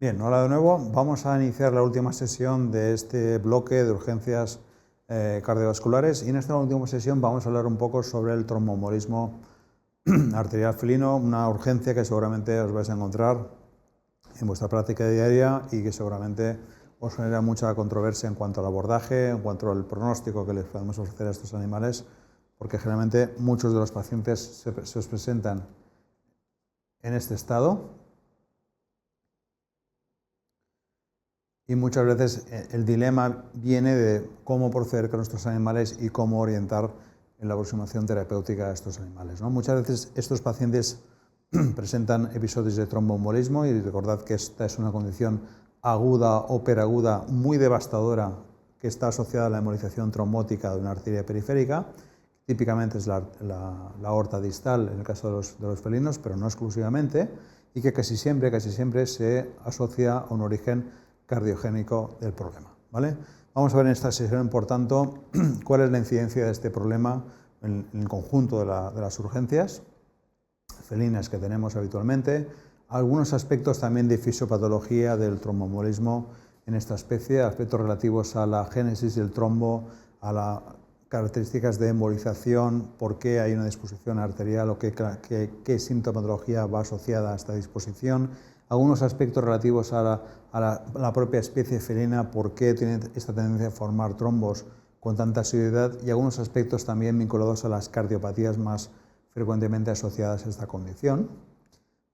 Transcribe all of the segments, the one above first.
Bien, hola de nuevo. Vamos a iniciar la última sesión de este bloque de urgencias cardiovasculares y en esta última sesión vamos a hablar un poco sobre el tromboembolismo arterial felino, una urgencia que seguramente os vais a encontrar en vuestra práctica diaria y que seguramente os genera mucha controversia en cuanto al abordaje, en cuanto al pronóstico que les podemos ofrecer a estos animales, porque generalmente muchos de los pacientes se os presentan en este estado. Y muchas veces el dilema viene de cómo proceder con nuestros animales y cómo orientar en la aproximación terapéutica a estos animales, ¿no? Muchas veces estos pacientes presentan episodios de tromboembolismo y recordad que esta es una condición aguda o peraguda muy devastadora que está asociada a la embolización trombótica de una arteria periférica. Típicamente es la aorta distal en el caso de los felinos, pero no exclusivamente, y que casi siempre se asocia a un origen cardiogénico del problema, ¿vale? Vamos a ver en esta sesión, por tanto, cuál es la incidencia de este problema en el conjunto de las urgencias felinas que tenemos habitualmente, algunos aspectos también de fisiopatología del tromboembolismo en esta especie, aspectos relativos a la génesis del trombo, a las características de embolización, por qué hay una disposición arterial o qué sintomatología va asociada a esta disposición, algunos aspectos relativos a la propia especie felina, por qué tiene esta tendencia a formar trombos con tanta asiduidad, y algunos aspectos también vinculados a las cardiopatías más frecuentemente asociadas a esta condición.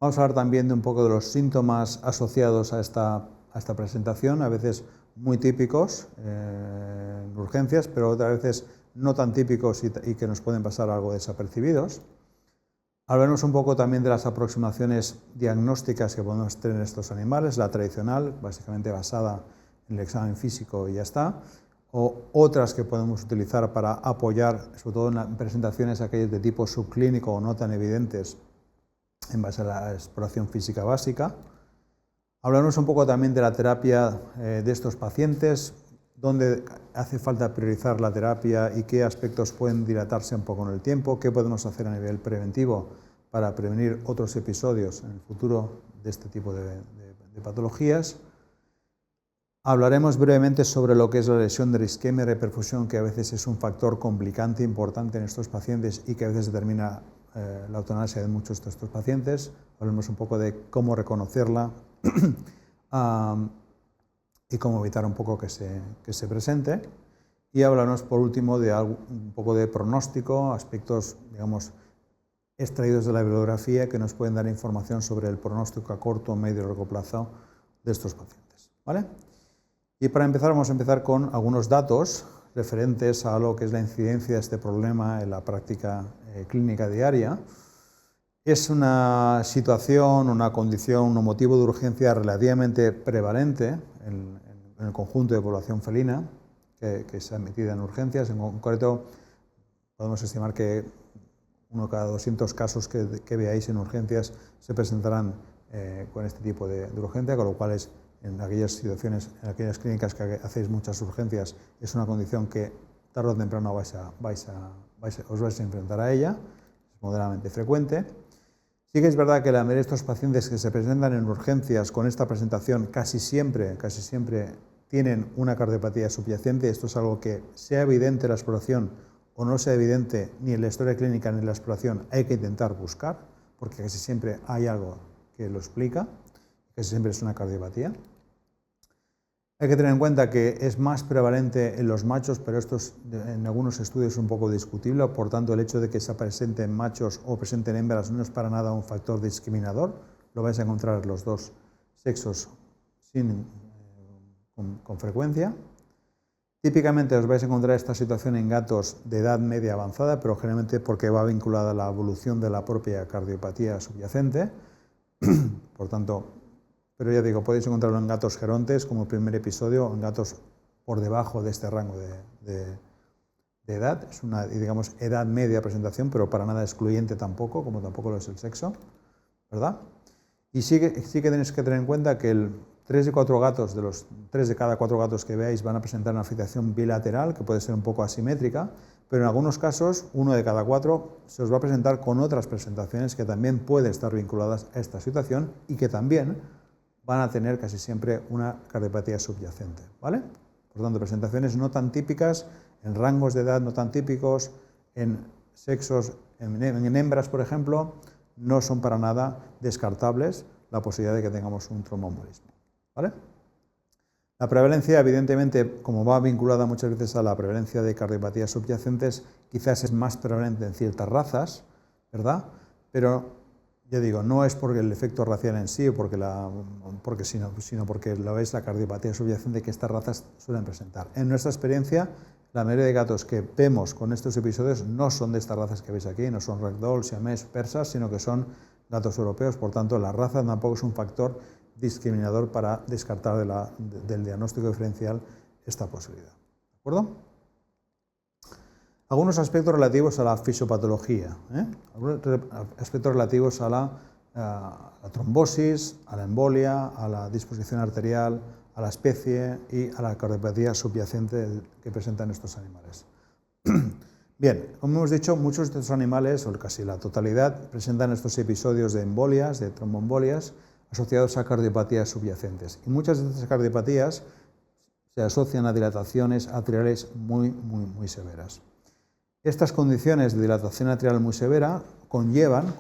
Vamos a hablar también de un poco de los síntomas asociados a esta presentación, a veces muy típicos en urgencias, pero otras veces no tan típicos y que nos pueden pasar algo desapercibidos. Hablaremos un poco también de las aproximaciones diagnósticas que podemos tener en estos animales, la tradicional, básicamente basada en el examen físico y ya está, o otras que podemos utilizar para apoyar, sobre todo en presentaciones aquellas de tipo subclínico o no tan evidentes, en base a la exploración física básica. Hablaremos un poco también de la terapia de estos pacientes, dónde hace falta priorizar la terapia y qué aspectos pueden dilatarse un poco en el tiempo, qué podemos hacer a nivel preventivo para prevenir otros episodios en el futuro de este tipo de patologías. Hablaremos brevemente sobre lo que es la lesión de isquemia y reperfusión, que a veces es un factor complicante importante en estos pacientes y que a veces determina la eutanasia de muchos de estos pacientes. Hablaremos un poco de cómo reconocerla y cómo evitar un poco que se presente. Y hablaremos por último de un poco de pronóstico, aspectos, digamos, extraídos de la bibliografía que nos pueden dar información sobre el pronóstico a corto, medio y largo plazo de estos pacientes, ¿vale? Y para empezar, vamos a empezar con algunos datos referentes a lo que es la incidencia de este problema en la práctica clínica diaria. Es una situación, una condición, un motivo de urgencia relativamente prevalente en el conjunto de población felina que se ha admitida en urgencias. En concreto, podemos estimar que uno cada 200 casos que veáis en urgencias se presentarán con este tipo de urgencia, con lo cual en aquellas situaciones, en aquellas clínicas que hacéis muchas urgencias, es una condición que tarde o temprano os vais a enfrentar a ella, es moderadamente frecuente. Sí que es verdad que la mayoría de estos pacientes que se presentan en urgencias con esta presentación casi siempre tienen una cardiopatía subyacente. Esto es algo que, sea evidente en la exploración o no sea evidente ni en la historia clínica ni en la exploración, hay que intentar buscar, porque casi siempre hay algo que lo explica, casi siempre es una cardiopatía. Hay que tener en cuenta que es más prevalente en los machos, pero esto en algunos estudios es un poco discutible, por tanto el hecho de que se presente en machos o presente en hembras no es para nada un factor discriminador, lo vais a encontrar en los dos sexos con frecuencia. Típicamente os vais a encontrar esta situación en gatos de edad media avanzada, pero generalmente porque va vinculada a la evolución de la propia cardiopatía subyacente, por tanto. Pero ya digo, podéis encontrarlo en gatos gerontes como primer episodio, en gatos por debajo de este rango de edad. Es una, digamos, edad media presentación, pero para nada excluyente tampoco, como tampoco lo es el sexo, ¿verdad? Y sí que tenéis que tener en cuenta que 3 de cada 4 gatos que veáis van a presentar una afectación bilateral, que puede ser un poco asimétrica, pero en algunos casos, 1 de cada 4 se os va a presentar con otras presentaciones que también pueden estar vinculadas a esta situación y que también van a tener casi siempre una cardiopatía subyacente, ¿vale? Por tanto, presentaciones no tan típicas, en rangos de edad no tan típicos, en sexos, en hembras, por ejemplo, no son para nada descartables la posibilidad de que tengamos un tromboembolismo, ¿vale? La prevalencia, evidentemente, como va vinculada muchas veces a la prevalencia de cardiopatías subyacentes, quizás es más prevalente en ciertas razas, ¿verdad? Pero, ya digo, no es porque el efecto racial en sí, sino porque lo es la cardiopatía subyacente que estas razas suelen presentar. En nuestra experiencia, la mayoría de gatos que vemos con estos episodios no son de estas razas que veis aquí, no son ragdoll, siamés, persas, sino que son gatos europeos. Por tanto, la raza tampoco es un factor discriminador para descartar del diagnóstico diferencial esta posibilidad. ¿De acuerdo? Algunos aspectos relativos a la fisiopatología, algunos aspectos relativos a la trombosis, a la embolia, a la disposición arterial, a la especie y a la cardiopatía subyacente que presentan estos animales. Bien, como hemos dicho, muchos de estos animales, o casi la totalidad, presentan estos episodios de embolias, de tromboembolias, asociados a cardiopatías subyacentes. Y muchas de estas cardiopatías se asocian a dilataciones atriales muy severas. Estas condiciones de dilatación atrial muy severa conllevan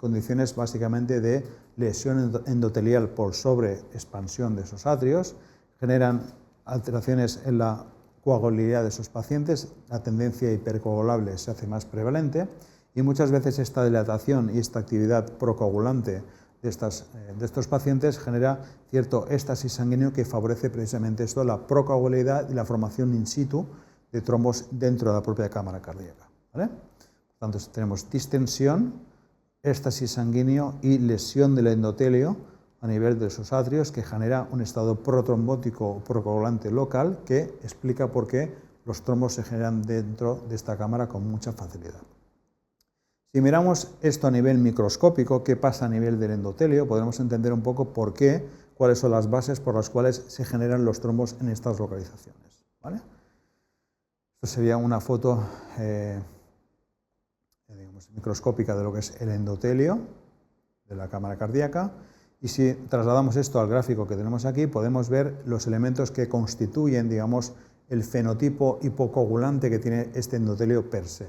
condiciones básicamente de lesión endotelial por sobreexpansión de esos atrios, generan alteraciones en la coagulabilidad de esos pacientes, la tendencia hipercoagulable se hace más prevalente y muchas veces esta dilatación y esta actividad procoagulante de estos pacientes genera cierto éxtasis sanguíneo que favorece precisamente esto, la procoagulabilidad y la formación in situ de trombos dentro de la propia cámara cardíaca, ¿vale? Por tanto, tenemos distensión, éxtasis sanguíneo y lesión del endotelio a nivel de esos atrios que genera un estado protrombótico o procoagulante local que explica por qué los trombos se generan dentro de esta cámara con mucha facilidad. Si miramos esto a nivel microscópico, qué pasa a nivel del endotelio, podremos entender un poco por qué, cuáles son las bases por las cuales se generan los trombos en estas localizaciones, ¿vale? Esto sería una foto microscópica de lo que es el endotelio de la cámara cardíaca y si trasladamos esto al gráfico que tenemos aquí podemos ver los elementos que constituyen, digamos, el fenotipo hipocoagulante que tiene este endotelio per se.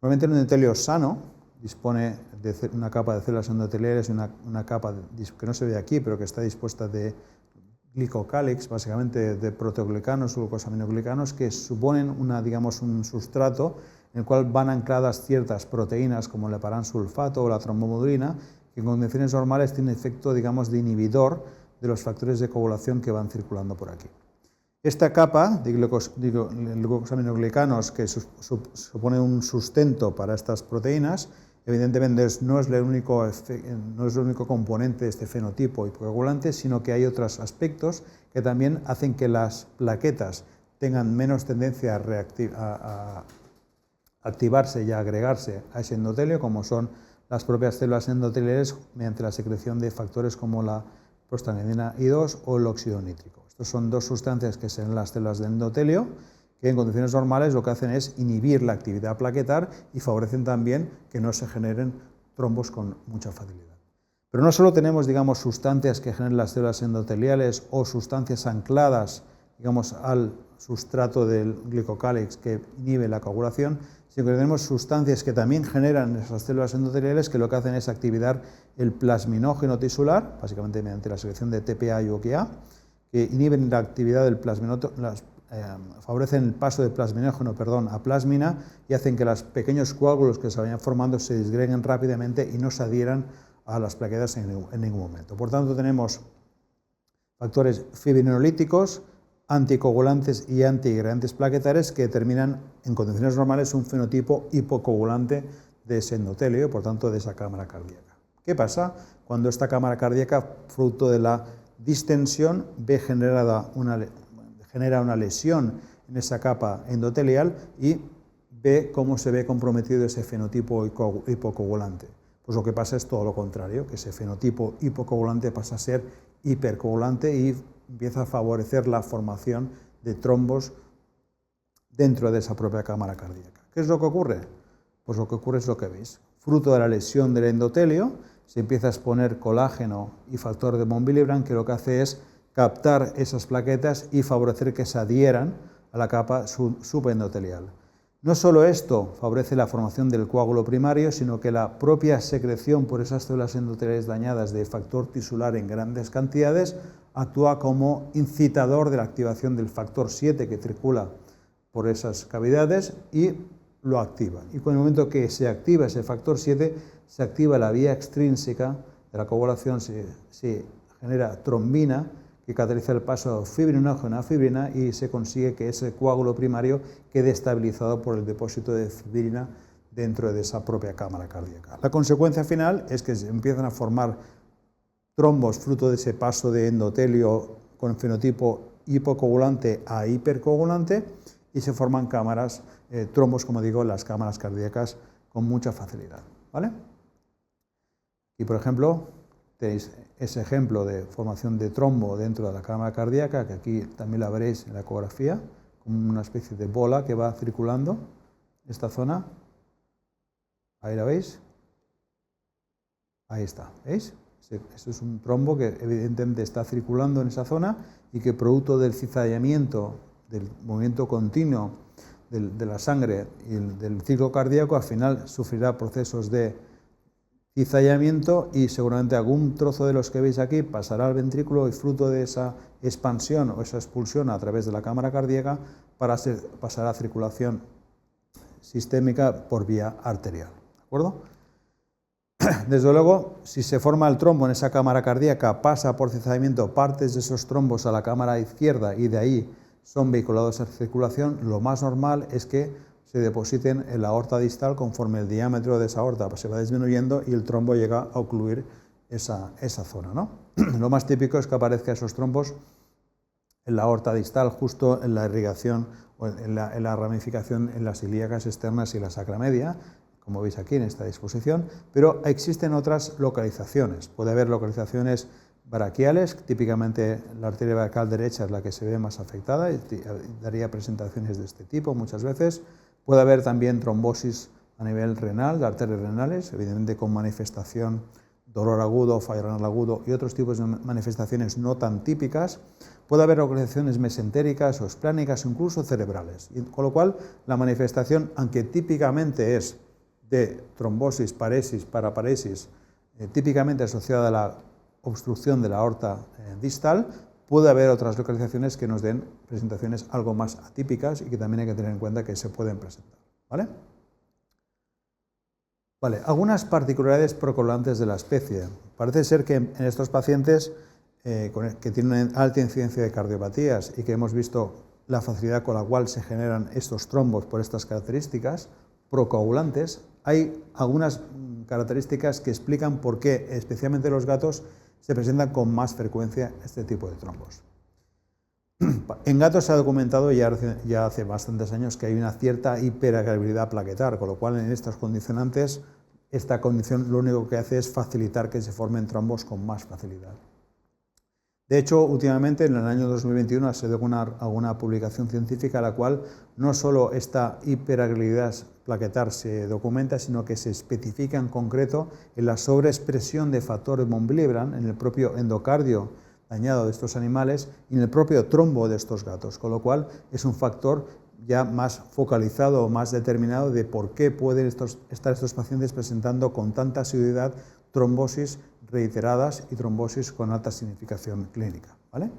Normalmente el endotelio sano dispone de una capa de células endoteliales y una capa que no se ve aquí pero que está dispuesta de glicocálix, básicamente de proteoglicanos o glucosaminoglicanos que suponen un sustrato en el cual van ancladas ciertas proteínas como el heparansulfato o la trombomodulina que en condiciones normales tienen efecto, digamos, de inhibidor de los factores de coagulación que van circulando por aquí. Esta capa de glucosaminoglicanos que supone un sustento para estas proteínas, evidentemente no es el único componente de este fenotipo hipocoagulante, sino que hay otros aspectos que también hacen que las plaquetas tengan menos tendencia a activarse y a agregarse a ese endotelio, como son las propias células endoteliales mediante la secreción de factores como la prostaglandina I2 o el óxido nítrico. Estas son dos sustancias que se ven en las células del endotelio que en condiciones normales lo que hacen es inhibir la actividad plaquetar y favorecen también que no se generen trombos con mucha facilidad. Pero no solo tenemos, digamos, sustancias que generan las células endoteliales o sustancias ancladas, digamos, al sustrato del glicocálix que inhibe la coagulación, sino que tenemos sustancias que también generan esas células endoteliales que lo que hacen es activar el plasminógeno tisular, básicamente mediante la secreción de TPA y UGA, que inhiben la actividad del plasminógeno, favorecen el paso de plasminógeno a plasmina y hacen que los pequeños coágulos que se vayan formando se disgreguen rápidamente y no se adhieran a las plaquetas en ningún momento. Por tanto, tenemos factores fibrinolíticos, anticoagulantes y antiagregantes plaquetarios que determinan en condiciones normales un fenotipo hipocoagulante de ese endotelio, por tanto de esa cámara cardíaca. ¿Qué pasa cuando esta cámara cardíaca, fruto de la distensión, genera una lesión en esa capa endotelial y ve cómo se ve comprometido ese fenotipo hipocoagulante? Pues lo que pasa es todo lo contrario, que ese fenotipo hipocoagulante pasa a ser hipercoagulante y empieza a favorecer la formación de trombos dentro de esa propia cámara cardíaca. ¿Qué es lo que ocurre? Pues lo que ocurre es lo que veis. Fruto de la lesión del endotelio, se empieza a exponer colágeno y factor de von Willebrand, que lo que hace es captar esas plaquetas y favorecer que se adhieran a la capa subendotelial. No solo esto favorece la formación del coágulo primario, sino que la propia secreción por esas células endoteliales dañadas de factor tisular en grandes cantidades actúa como incitador de la activación del factor 7 que circula por esas cavidades y lo activa. Y con el momento que se activa ese factor 7, se activa la vía extrínseca de la coagulación, se genera trombina, que cataliza el paso fibrinógeno a fibrina y se consigue que ese coágulo primario quede estabilizado por el depósito de fibrina dentro de esa propia cámara cardíaca. La consecuencia final es que se empiezan a formar trombos fruto de ese paso de endotelio con fenotipo hipocoagulante a hipercoagulante y se forman trombos, como digo, en las cámaras cardíacas con mucha facilidad, ¿vale? Y por ejemplo, tenéis ese ejemplo de formación de trombo dentro de la cámara cardíaca, que aquí también la veréis en la ecografía, como una especie de bola que va circulando esta zona. Ahí la veis. Ahí está, ¿veis? Esto es un trombo que evidentemente está circulando en esa zona y que producto del cizallamiento, del movimiento continuo de la sangre y del ciclo cardíaco, al final sufrirá procesos de cizallamiento y seguramente algún trozo de los que veis aquí pasará al ventrículo y fruto de esa expansión o esa expulsión a través de la cámara cardíaca pasará a circulación sistémica por vía arterial, ¿de acuerdo? Desde luego, si se forma el trombo en esa cámara cardíaca, pasa por cizallamiento partes de esos trombos a la cámara izquierda y de ahí son vehiculados a circulación, lo más normal es que se depositen en la aorta distal conforme el diámetro de esa aorta se va disminuyendo y el trombo llega a ocluir esa zona, ¿no? Lo más típico es que aparezcan esos trombos en la aorta distal, justo en la irrigación o en la ramificación en las ilíacas externas y la sacra media, como veis aquí en esta disposición, pero existen otras localizaciones. Puede haber localizaciones braquiales, típicamente la arteria braquial derecha es la que se ve más afectada y daría presentaciones de este tipo muchas veces. Puede haber también trombosis a nivel renal, de arterias renales, evidentemente con manifestación, dolor agudo, fallo renal agudo y otros tipos de manifestaciones no tan típicas. Puede haber localizaciones mesentéricas o esplánicas o incluso cerebrales, con lo cual la manifestación, aunque típicamente es de trombosis, paresis, paraparesis, típicamente asociada a la obstrucción de la aorta distal, puede haber otras localizaciones que nos den presentaciones algo más atípicas y que también hay que tener en cuenta que se pueden presentar, ¿vale? Vale, algunas particularidades procoagulantes de la especie. Parece ser que en estos pacientes que tienen una alta incidencia de cardiopatías y que hemos visto la facilidad con la cual se generan estos trombos por estas características procoagulantes, hay algunas características que explican por qué, especialmente los gatos, se presentan con más frecuencia este tipo de trombos. En gatos se ha documentado ya hace bastantes años que hay una cierta hiperagregabilidad plaquetar, con lo cual en estos condicionantes esta condición lo único que hace es facilitar que se formen trombos con más facilidad. De hecho, últimamente en el año 2021 ha sido alguna publicación científica en la cual no solo esta hiperagregabilidad plaquetar se documenta, sino que se especifica en concreto en la sobreexpresión de factor von Willebrand en el propio endocardio dañado de estos animales y en el propio trombo de estos gatos, con lo cual es un factor ya más focalizado o más determinado de por qué pueden estar estos pacientes presentando con tanta asiduidad trombosis reiteradas y trombosis con alta significación clínica, ¿vale?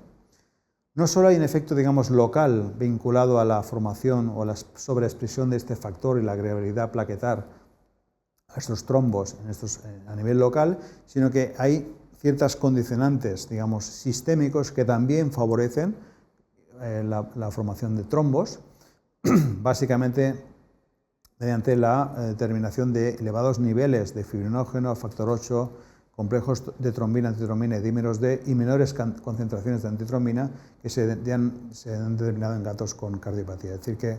No solo hay un efecto, digamos, local vinculado a la formación o la sobreexpresión de este factor y la agregabilidad plaquetar a estos trombos a nivel local, sino que hay ciertas condicionantes, digamos, sistémicos que también favorecen la formación de trombos, básicamente mediante la determinación de elevados niveles de fibrinógeno, factor 8, complejos de trombina, antitrombina y dímeros D y menores concentraciones de antitrombina que se han determinado en gatos con cardiopatía. Es decir, que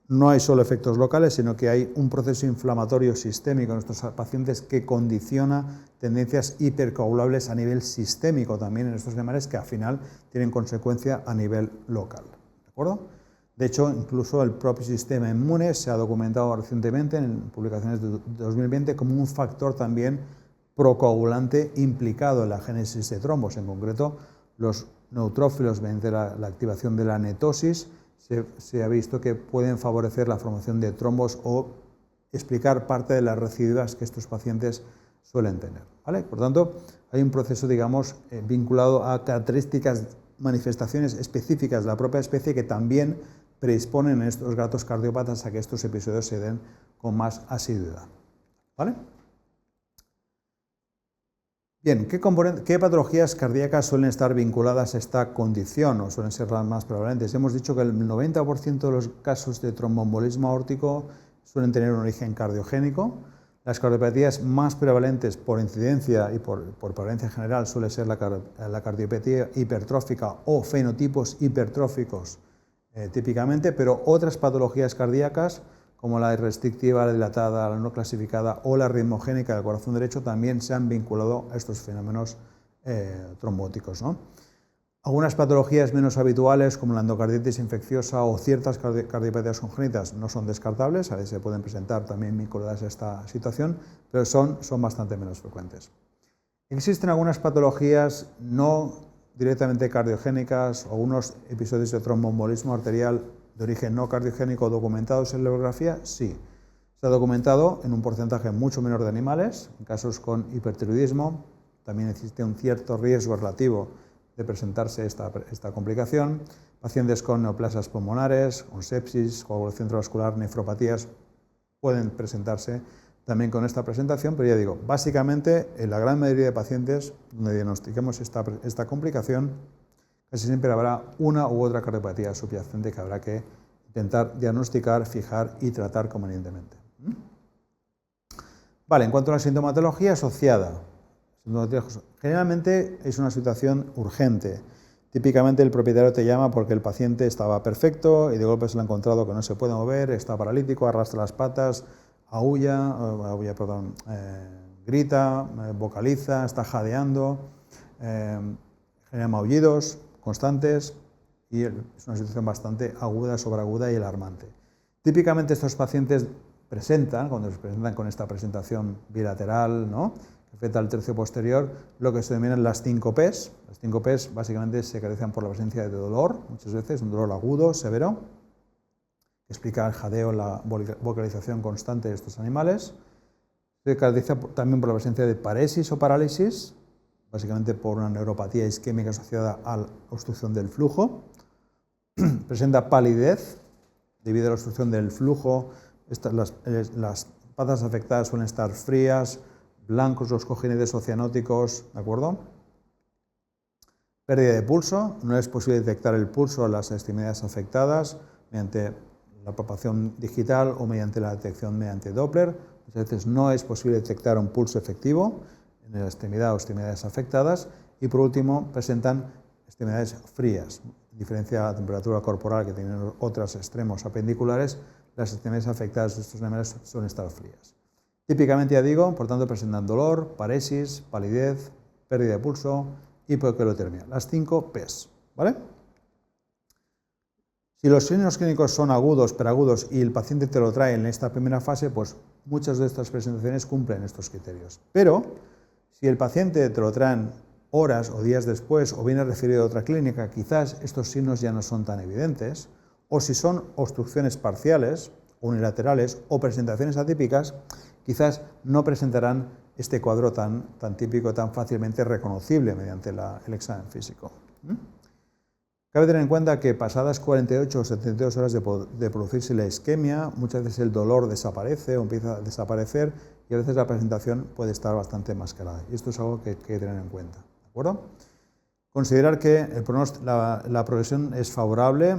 no hay solo efectos locales, sino que hay un proceso inflamatorio sistémico en estos pacientes que condiciona tendencias hipercoagulables a nivel sistémico también en estos animales que al final tienen consecuencia a nivel local. ¿De acuerdo? De hecho, incluso el propio sistema inmune se ha documentado recientemente en publicaciones de 2020 como un factor también procoagulante implicado en la génesis de trombos. En concreto, los neutrófilos, mediante la activación de la netosis, se ha visto que pueden favorecer la formación de trombos o explicar parte de las recidivas que estos pacientes suelen tener, ¿vale? Por tanto, hay un proceso, digamos, vinculado a características, manifestaciones específicas de la propia especie que también predisponen a estos gatos cardiópatas a que estos episodios se den con más asiduidad, ¿vale? Bien, ¿qué patologías cardíacas suelen estar vinculadas a esta condición o suelen ser las más prevalentes? Hemos dicho que el 90% de los casos de tromboembolismo aórtico suelen tener un origen cardiogénico. Las cardiopatías más prevalentes por incidencia y por prevalencia general suele ser la cardiopatía hipertrófica o fenotipos hipertróficos típicamente, pero otras patologías cardíacas como la restrictiva, la dilatada, la no clasificada o la arritmogénica del corazón derecho también se han vinculado a estos fenómenos trombóticos, ¿no? Algunas patologías menos habituales, como la endocarditis infecciosa o ciertas cardiopatías congénitas, no son descartables, a veces se pueden presentar también vinculadas a esta situación, pero son bastante menos frecuentes. Existen algunas patologías no directamente cardiogénicas o unos episodios de tromboembolismo arterial de origen no cardiogénico documentados en la bibliografía. Sí, se ha documentado en un porcentaje mucho menor de animales, en casos con hipertiroidismo. También existe un cierto riesgo relativo de presentarse esta complicación. Pacientes con neoplasias pulmonares, con sepsis, coagulación intravascular, nefropatías pueden presentarse también con esta presentación, pero ya digo, básicamente en la gran mayoría de pacientes donde diagnostiquemos esta complicación, casi siempre habrá una u otra cardiopatía subyacente que habrá que intentar diagnosticar, fijar y tratar convenientemente. Vale, en cuanto a la sintomatología asociada, generalmente es una situación urgente. Típicamente el propietario te llama porque el paciente estaba perfecto y de golpe se lo ha encontrado que no se puede mover, está paralítico, arrastra las patas, grita, vocaliza, está jadeando, genera maullidos constantes y es una situación bastante aguda, sobreaguda y alarmante. Típicamente estos pacientes cuando se presentan con esta presentación bilateral, ¿no?, que afecta al tercio posterior, lo que se denominan las síncopes. Las síncopes básicamente se caracterizan por la presencia de dolor, muchas veces un dolor agudo, severo, que explica el jadeo, la vocalización constante de estos animales. Se caracteriza también por la presencia de paresis o parálisis, básicamente por una neuropatía isquémica asociada a la obstrucción del flujo. Presenta palidez debido a la obstrucción del flujo. Las patas afectadas suelen estar frías, blancos los cojines oceanóticos, ¿de acuerdo? Pérdida de pulso, no es posible detectar el pulso en las extremidades afectadas mediante la palpación digital o mediante la detección mediante Doppler. Muchas veces no es posible detectar un pulso efectivo en la extremidad o extremidades afectadas. Y por último, presentan extremidades frías. En diferencia a la temperatura corporal que tienen otros extremos apendiculares, las extremidades afectadas de estos animales suelen estar frías. Típicamente, ya digo, por tanto, presentan dolor, paresis, palidez, pérdida de pulso, hipoquilotermia. Las 5 P's, ¿vale? Si los signos clínicos son agudos, peragudos y el paciente te lo trae en esta primera fase, pues muchas de estas presentaciones cumplen estos criterios. Pero si el paciente te lo traen horas o días después o viene referido a otra clínica, quizás estos signos ya no son tan evidentes, o si son obstrucciones parciales, unilaterales o presentaciones atípicas, quizás no presentarán este cuadro tan típico, tan fácilmente reconocible mediante el examen físico. Cabe tener en cuenta que pasadas 48 o 72 horas de producirse la isquemia, muchas veces el dolor desaparece o empieza a desaparecer y a veces la presentación puede estar bastante enmascarada. Y esto es algo que hay que tener en cuenta, ¿de acuerdo? Considerar que la progresión es favorable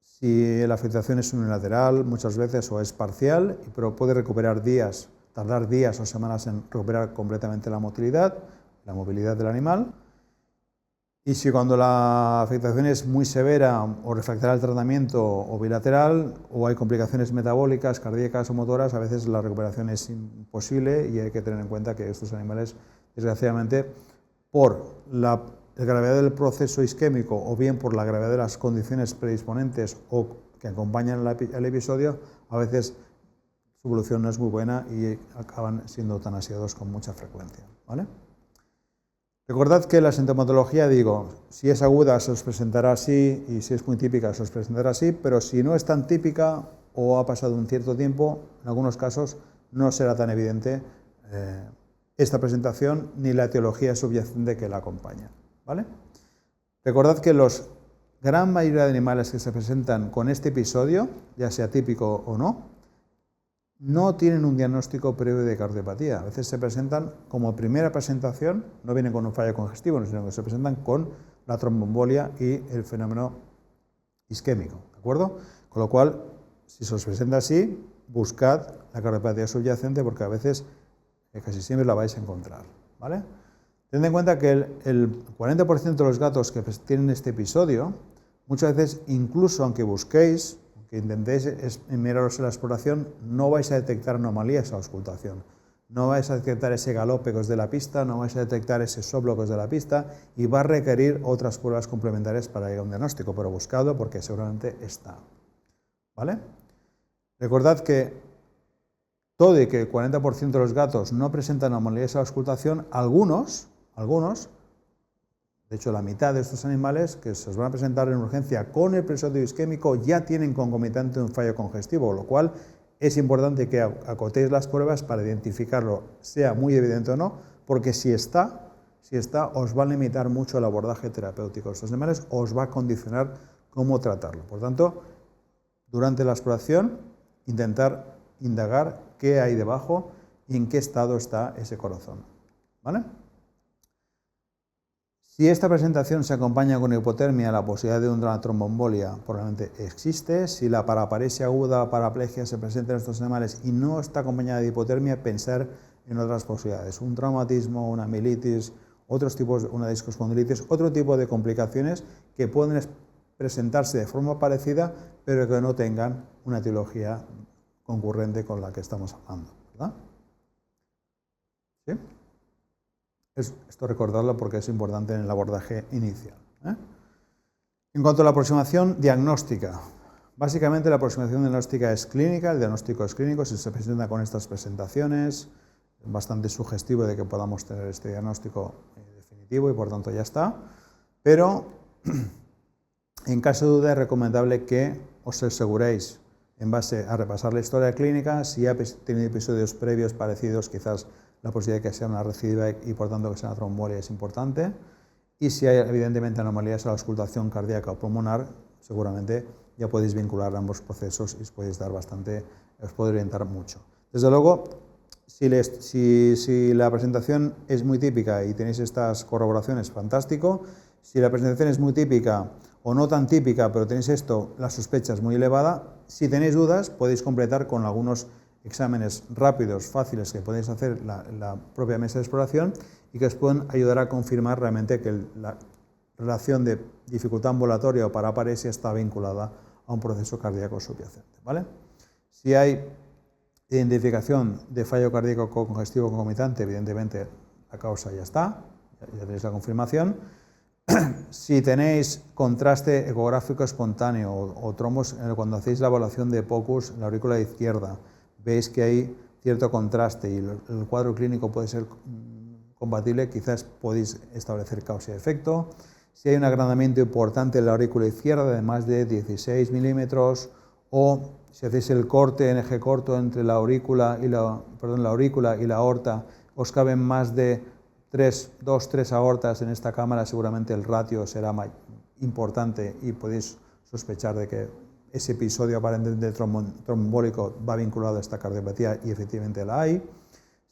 si la afectación es unilateral muchas veces o es parcial, pero puede tardar días o semanas en recuperar completamente la movilidad del animal. Y si cuando la afectación es muy severa o refractaria al tratamiento o bilateral o hay complicaciones metabólicas, cardíacas o motoras, a veces la recuperación es imposible y hay que tener en cuenta que estos animales, desgraciadamente, por la gravedad del proceso isquémico o bien por la gravedad de las condiciones predisponentes o que acompañan el episodio, a veces su evolución no es muy buena y acaban siendo eutanasiados con mucha frecuencia, ¿vale? Recordad que la sintomatología, digo, si es aguda se os presentará así y si es muy típica se os presentará así, pero si no es tan típica o ha pasado un cierto tiempo, en algunos casos no será tan evidente esta presentación ni la etiología subyacente que la acompaña, ¿vale? Recordad que la gran mayoría de animales que se presentan con este episodio, ya sea típico o no, no tienen un diagnóstico previo de cardiopatía. A veces se presentan como primera presentación, no vienen con un fallo congestivo, sino que se presentan con la tromboembolia y el fenómeno isquémico, ¿de acuerdo? Con lo cual, si se os presenta así, buscad la cardiopatía subyacente porque a veces, casi siempre la vais a encontrar, ¿vale? Tened en cuenta que el 40% de los gatos que tienen este episodio, muchas veces, incluso aunque busquéis, que intentéis miraros en la exploración, no vais a detectar anomalías a la auscultación. No vais a detectar ese galope que os dé la pista, no vais a detectar ese soplo que os dé la pista y va a requerir otras pruebas complementarias para llegar a un diagnóstico, pero buscadlo porque seguramente está, ¿vale? Recordad que todo y que el 40% de los gatos no presentan anomalías a la auscultación, algunos, de hecho la mitad de estos animales que se os van a presentar en urgencia con el episodio isquémico ya tienen concomitante un fallo congestivo, lo cual es importante que acotéis las pruebas para identificarlo, sea muy evidente o no, porque si está, os va a limitar mucho el abordaje terapéutico de estos animales, os va a condicionar cómo tratarlo. Por tanto, durante la exploración, intentar indagar qué hay debajo y en qué estado está ese corazón, ¿vale? Si esta presentación se acompaña con hipotermia, la posibilidad de una tromboembolia probablemente existe. Si la paraparesia aguda o paraplegia se presenta en estos animales y no está acompañada de hipotermia, pensar en otras posibilidades. Un traumatismo, una mielitis, otros tipos, una discospondilitis, otro tipo de complicaciones que pueden presentarse de forma parecida, pero que no tengan una etiología concurrente con la que estamos hablando, ¿verdad? ¿Sí? Esto recordarlo porque es importante en el abordaje inicial, ¿eh? En cuanto a la aproximación diagnóstica, básicamente la aproximación diagnóstica es clínica, el diagnóstico es clínico, si se presenta con estas presentaciones, es bastante sugestivo de que podamos tener este diagnóstico definitivo y por tanto ya está, pero en caso de duda es recomendable que os aseguréis en base a repasar la historia clínica, si ha tenido episodios previos parecidos, quizás la posibilidad de que sea una recidiva y por tanto que sea una tromboembolia es importante. Y si hay evidentemente anomalías a la auscultación cardíaca o pulmonar, seguramente ya podéis vincular ambos procesos y os podéis dar bastante, os puede orientar mucho. Desde luego, si la presentación es muy típica y tenéis estas corroboraciones, fantástico. Si la presentación es muy típica o no tan típica, pero tenéis esto, la sospecha es muy elevada, si tenéis dudas podéis completar con algunos exámenes rápidos, fáciles, que podéis hacer la propia mesa de exploración y que os pueden ayudar a confirmar realmente que la relación de dificultad ambulatoria o paraparesia está vinculada a un proceso cardíaco subyacente, ¿vale? Si hay identificación de fallo cardíaco congestivo concomitante, evidentemente la causa ya está, ya tenéis la confirmación. Si tenéis contraste ecográfico espontáneo o trombos, cuando hacéis la evaluación de POCUS en la aurícula izquierda, veis que hay cierto contraste y el cuadro clínico puede ser compatible, quizás podéis establecer causa y efecto. Si hay un agrandamiento importante en la aurícula izquierda de más de 16 milímetros o si hacéis el corte en eje corto entre la aurícula y la aorta, os caben más de 2-3 aortas en esta cámara, seguramente el ratio será importante y podéis sospechar de que ese episodio aparentemente tromboembólico va vinculado a esta cardiopatía y efectivamente la hay.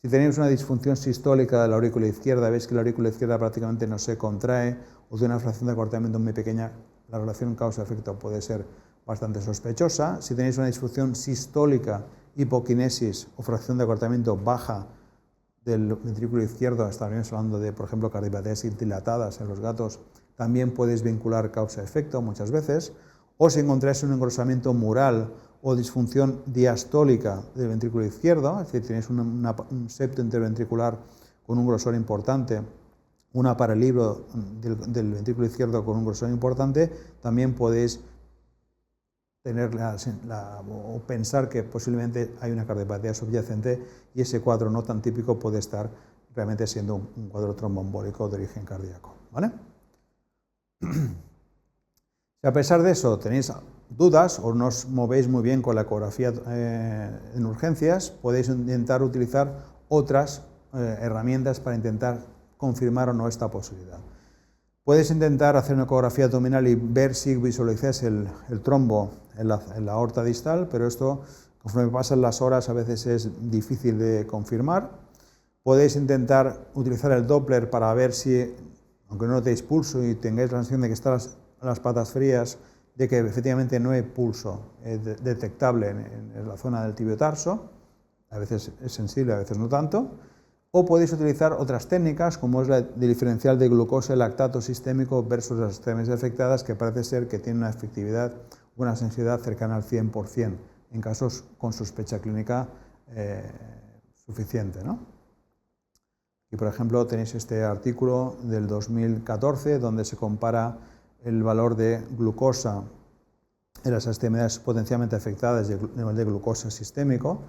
Si tenéis una disfunción sistólica de la aurícula izquierda, veis que la aurícula izquierda prácticamente no se contrae o tiene una fracción de acortamiento muy pequeña, la relación causa-efecto puede ser bastante sospechosa. Si tenéis una disfunción sistólica, hipoquinesis o fracción de acortamiento baja del ventrículo izquierdo, estaríamos hablando de, por ejemplo, cardiopatías dilatadas en los gatos, también podéis vincular causa-efecto muchas veces. O si encontráis un engrosamiento mural o disfunción diastólica del ventrículo izquierdo, es decir, tenéis un septo interventricular con un grosor importante, un aparelibro del ventrículo izquierdo con un grosor importante, también podéis o pensar que posiblemente hay una cardiopatía subyacente y ese cuadro no tan típico puede estar realmente siendo un cuadro tromboembólico de origen cardíaco, ¿vale? Si a pesar de eso tenéis dudas o no os movéis muy bien con la ecografía en urgencias, podéis intentar utilizar otras herramientas para intentar confirmar o no esta posibilidad. Puedes intentar hacer una ecografía abdominal y ver si visualizáis el trombo en la aorta distal, pero esto, conforme pasan las horas, a veces es difícil de confirmar. Podéis intentar utilizar el Doppler para ver si, aunque no notéis pulso y tengáis la sensación de que están las patas frías, de que efectivamente no hay pulso detectable en la zona del tibiotarso, a veces es sensible, a veces no tanto. O podéis utilizar otras técnicas, como es la del diferencial de glucosa y lactato sistémico versus las extremidades afectadas, que parece ser que tiene una efectividad, una sensibilidad cercana al 100%, en casos con sospecha clínica suficiente, ¿no? Y por ejemplo tenéis este artículo del 2014, donde se compara el valor de glucosa en las extremidades potencialmente afectadas y el nivel de glucosa sistémico.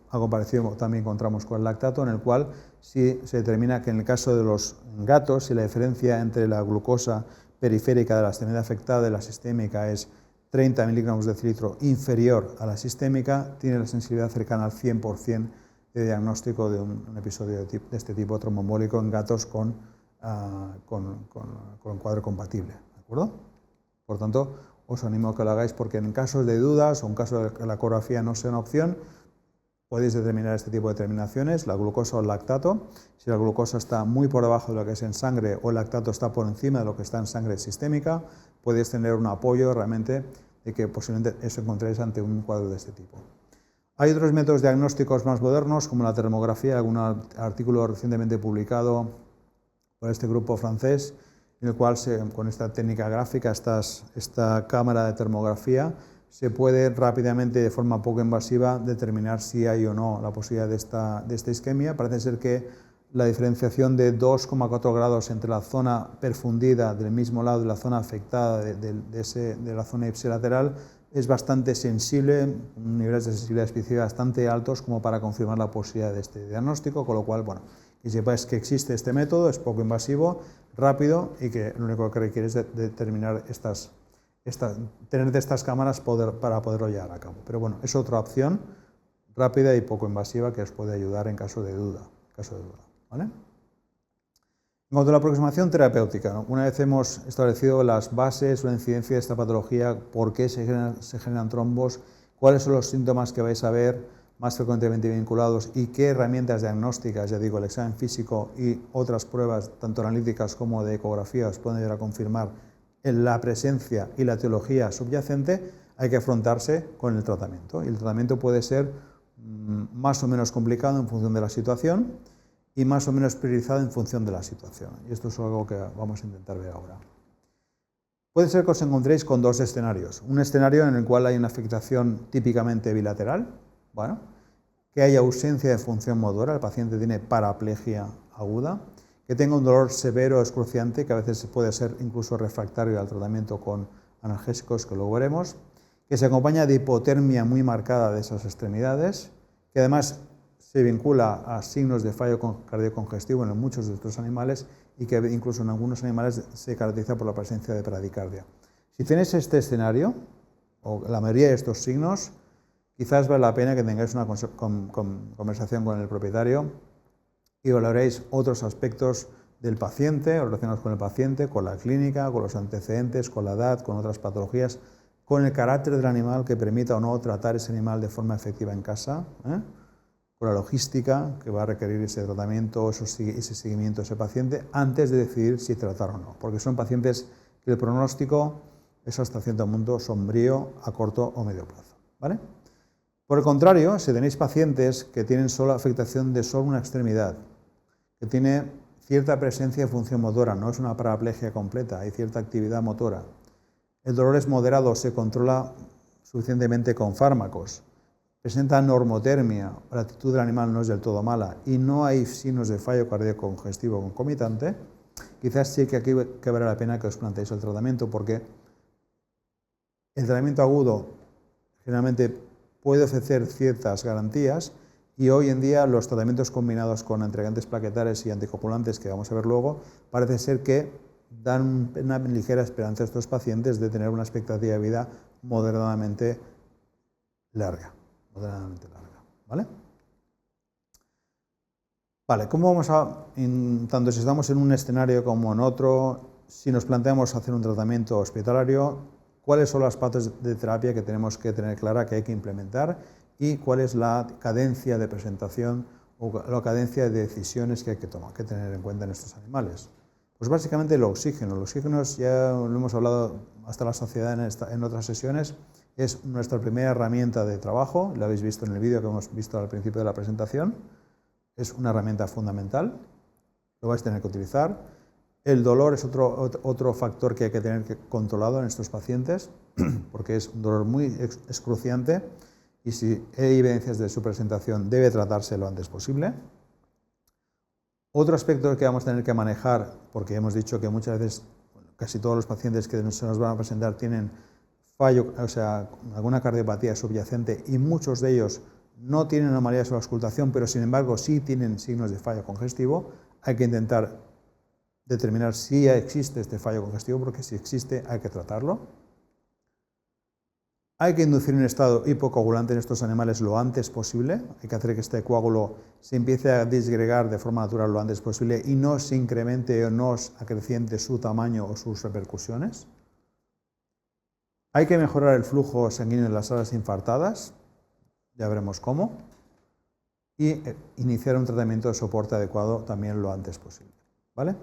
Algo parecido también encontramos con el lactato, en el cual sí se determina que en el caso de los gatos, si la diferencia entre la glucosa periférica de la extremidad afectada y la sistémica es 30 miligramos de decilitro inferior a la sistémica, tiene la sensibilidad cercana al 100% de diagnóstico de un episodio de este tipo tromboembólico en gatos con cuadro compatible, ¿de acuerdo? Por tanto, os animo a que lo hagáis, porque en casos de dudas o en caso de que la ecografía no sea una opción, podéis determinar este tipo de determinaciones, la glucosa o el lactato. Si la glucosa está muy por debajo de lo que es en sangre o el lactato está por encima de lo que está en sangre sistémica, podéis tener un apoyo realmente de que posiblemente os encontréis ante un cuadro de este tipo. Hay otros métodos diagnósticos más modernos, como la termografía, algún artículo recientemente publicado por este grupo francés, en el cual con esta técnica gráfica, esta cámara de termografía, se puede rápidamente, de forma poco invasiva, determinar si hay o no la posibilidad de esta isquemia. Parece ser que la diferenciación de 2,4 grados entre la zona perfundida del mismo lado y la zona afectada de la zona ipsilateral es bastante sensible, niveles de sensibilidad específica bastante altos como para confirmar la posibilidad de este diagnóstico, con lo cual, bueno, que sepáis que existe este método, es poco invasivo, rápido y que lo único que requiere es determinar tener de estas cámaras para poderlo llevar a cabo. Pero bueno, es otra opción rápida y poco invasiva que os puede ayudar en caso de duda. ¿Vale? En cuanto a la aproximación terapéutica, ¿no? Una vez hemos establecido las bases o la incidencia de esta patología, por qué se generan trombos, cuáles son los síntomas que vais a ver más frecuentemente vinculados y qué herramientas diagnósticas, ya digo, el examen físico y otras pruebas, tanto analíticas como de ecografía, os pueden ayudar a confirmar la presencia y la etiología subyacente, hay que afrontarse con el tratamiento. Y el tratamiento puede ser más o menos complicado en función de la situación y más o menos priorizado en función de la situación. Y esto es algo que vamos a intentar ver ahora. Puede ser que os encontréis con dos escenarios. Un escenario en el cual hay una afectación típicamente bilateral, bueno, que haya ausencia de función motora, el paciente tiene paraplegia aguda, que tenga un dolor severo o excruciante, que a veces puede ser incluso refractario al tratamiento con analgésicos, que luego veremos, que se acompaña de hipotermia muy marcada de esas extremidades, que además se vincula a signos de fallo cardiocongestivo en muchos de estos animales y que incluso en algunos animales se caracteriza por la presencia de bradicardia. Si tenéis este escenario, o la mayoría de estos signos, quizás vale la pena que tengáis una conversación con el propietario y valoréis otros aspectos del paciente, relacionados con el paciente, con la clínica, con los antecedentes, con la edad, con otras patologías, con el carácter del animal que permita o no tratar ese animal de forma efectiva en casa, con la logística que va a requerir ese tratamiento, ese seguimiento de ese paciente, antes de decidir si tratar o no, porque son pacientes que el pronóstico es hasta cierto punto sombrío a corto o medio plazo, ¿vale? Por el contrario, si tenéis pacientes que tienen solo afectación de solo una extremidad, que tiene cierta presencia de función motora, no es una paraplegia completa, hay cierta actividad motora, el dolor es moderado, se controla suficientemente con fármacos, presenta normotermia, la actitud del animal no es del todo mala y no hay signos de fallo cardiocongestivo concomitante, quizás sí que aquí vale la pena que os planteéis el tratamiento, porque el tratamiento agudo generalmente puede ofrecer ciertas garantías y hoy en día los tratamientos combinados con entregantes plaquetales y anticoagulantes, que vamos a ver luego, parece ser que dan una ligera esperanza a estos pacientes de tener una expectativa de vida moderadamente larga. ¿Vale? Vale, ¿cómo vamos a, tanto si estamos en un escenario como en otro, si nos planteamos hacer un tratamiento hospitalario, cuáles son las patas de terapia que tenemos que tener clara que hay que implementar y cuál es la cadencia de presentación o la cadencia de decisiones que hay que tener en cuenta en estos animales? Pues básicamente el oxígeno. El oxígeno, ya lo hemos hablado hasta la saciedad en otras sesiones, es nuestra primera herramienta de trabajo, lo habéis visto en el vídeo que hemos visto al principio de la presentación. Es una herramienta fundamental, lo vais a tener que utilizar. El dolor es otro factor que hay que tener controlado en estos pacientes, porque es un dolor muy excruciante y si hay evidencias de su presentación debe tratarse lo antes posible. Otro aspecto que vamos a tener que manejar, porque hemos dicho que muchas veces casi todos los pacientes que se nos van a presentar tienen fallo, o sea, alguna cardiopatía subyacente y muchos de ellos no tienen anomalías de la auscultación, pero sin embargo sí tienen signos de fallo congestivo. Hay que intentar determinar si existe este fallo congestivo, porque si existe hay que tratarlo. Hay que inducir un estado hipocoagulante en estos animales lo antes posible. Hay que hacer que este coágulo se empiece a disgregar de forma natural lo antes posible y no se incremente o no acreciente su tamaño o sus repercusiones. Hay que mejorar el flujo sanguíneo en las áreas infartadas. Ya veremos cómo, y iniciar un tratamiento de soporte adecuado también lo antes posible, ¿vale?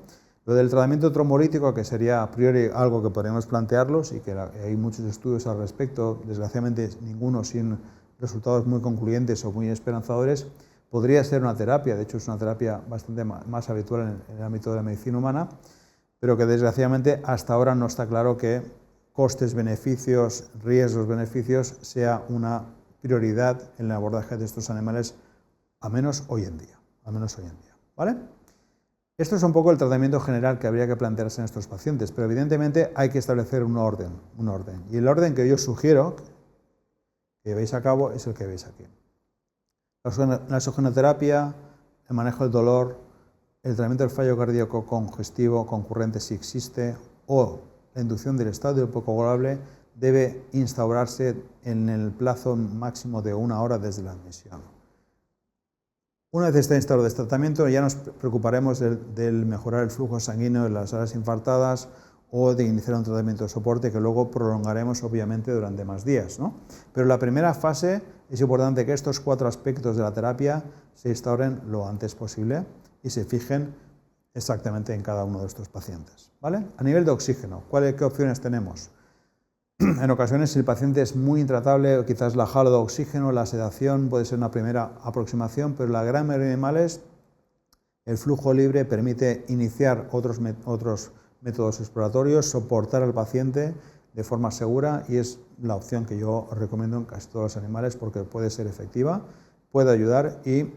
Lo del tratamiento trombolítico, que sería a priori algo que podríamos plantearlos y que hay muchos estudios al respecto, desgraciadamente ninguno sin resultados muy concluyentes o muy esperanzadores, podría ser una terapia, de hecho es una terapia bastante más habitual en el ámbito de la medicina humana, pero que desgraciadamente hasta ahora no está claro que costes-beneficios, riesgos-beneficios sea una prioridad en el abordaje de estos animales, a menos hoy en día, ¿vale? Esto es un poco el tratamiento general que habría que plantearse en estos pacientes, pero evidentemente hay que establecer un orden, y el orden que yo sugiero que llevéis a cabo es el que veis aquí. La oxigenoterapia, el manejo del dolor, el tratamiento del fallo cardíaco congestivo concurrente si existe, o la inducción del estado hipocoagulable debe instaurarse en el plazo máximo de 1 hora desde la admisión. Una vez está instaurado este tratamiento, ya nos preocuparemos del mejorar el flujo sanguíneo en las áreas infartadas o de iniciar un tratamiento de soporte que luego prolongaremos obviamente durante más días, ¿no? Pero en la primera fase es importante que estos 4 aspectos de la terapia se instauren lo antes posible y se fijen exactamente en cada uno de estos pacientes, ¿vale? A nivel de oxígeno, ¿qué opciones tenemos? En ocasiones, si el paciente es muy intratable, quizás la jaula de oxígeno, la sedación puede ser una primera aproximación, pero en la gran mayoría de animales el flujo libre permite iniciar otros métodos exploratorios, soportar al paciente de forma segura y es la opción que yo recomiendo en casi todos los animales porque puede ser efectiva, puede ayudar y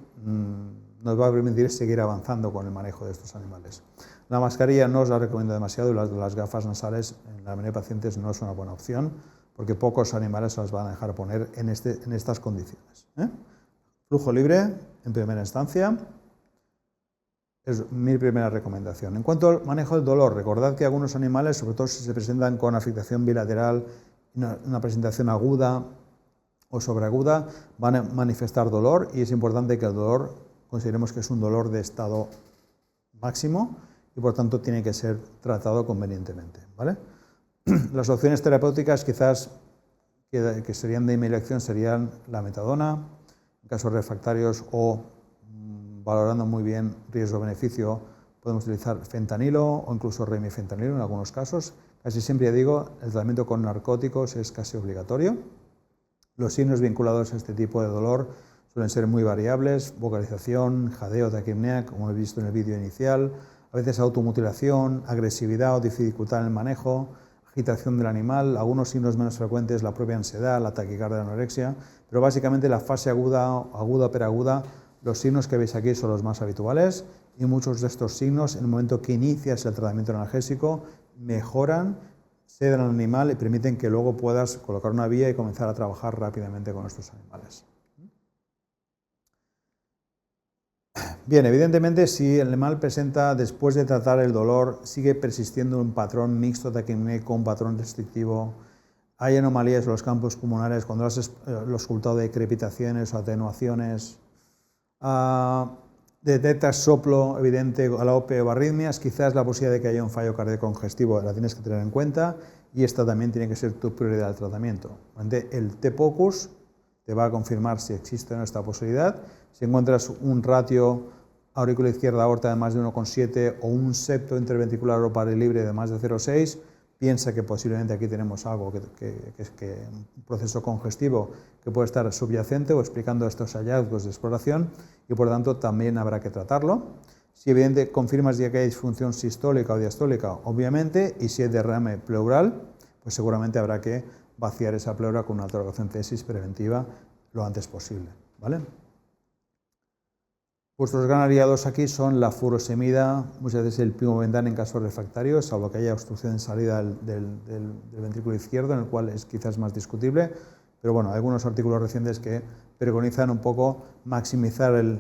nos va a permitir seguir avanzando con el manejo de estos animales. La mascarilla no os la recomiendo demasiado y las gafas nasales en la mayoría de pacientes no es una buena opción porque pocos animales se las van a dejar poner en estas condiciones, ¿eh? Flujo libre en primera instancia es mi primera recomendación. En cuanto al manejo del dolor, recordad que algunos animales, sobre todo si se presentan con afectación bilateral, una presentación aguda o sobreaguda, van a manifestar dolor y es importante que el dolor consideremos que es un dolor de estado máximo y por tanto tiene que ser tratado convenientemente, ¿vale? Las opciones terapéuticas quizás que serían de mi elección serían la metadona, en casos refractarios o valorando muy bien riesgo-beneficio podemos utilizar fentanilo o incluso remifentanilo en algunos casos. Casi siempre digo, el tratamiento con narcóticos es casi obligatorio. Los signos vinculados a este tipo de dolor suelen ser muy variables, vocalización, jadeo, taquipnea, como he visto en el vídeo inicial, a veces automutilación, agresividad o dificultad en el manejo, agitación del animal, algunos signos menos frecuentes, la propia ansiedad, la taquicardia, la anorexia, pero básicamente la fase aguda, peraguda, los signos que veis aquí son los más habituales y muchos de estos signos, en el momento que inicias el tratamiento analgésico, mejoran sedan al animal y permiten que luego puedas colocar una vía y comenzar a trabajar rápidamente con estos animales. Bien, evidentemente, si el animal presenta, después de tratar el dolor, sigue persistiendo un patrón mixto taquimnéico, un patrón restrictivo, hay anomalías en los campos pulmonares, cuando lo has ocultado de crepitaciones o atenuaciones, detectas soplo evidente a la OPE o arritmias, quizás la posibilidad de que haya un fallo cardíaco congestivo la tienes que tener en cuenta y esta también tiene que ser tu prioridad del tratamiento. El T-POCUS te va a confirmar si existe o no esta posibilidad. Si encuentras un ratio aurícula izquierda aorta de más de 1,7 o un septo interventricular oropares libre de más de 0,6, piensa que posiblemente aquí tenemos algo que es un proceso congestivo que puede estar subyacente o explicando estos hallazgos de exploración y por lo tanto también habrá que tratarlo. Si evidentemente confirmas ya que hay disfunción sistólica o diastólica, obviamente, y si hay derrame pleural, pues seguramente habrá que vaciar esa pleura con una toracocentesis preventiva lo antes posible, ¿vale? Vuestros gran aliados aquí son la furosemida, muchas veces el pimovendán en casos refractarios, salvo que haya obstrucción de salida del ventrículo izquierdo, en el cual es quizás más discutible, pero bueno, hay algunos artículos recientes que preconizan un poco maximizar el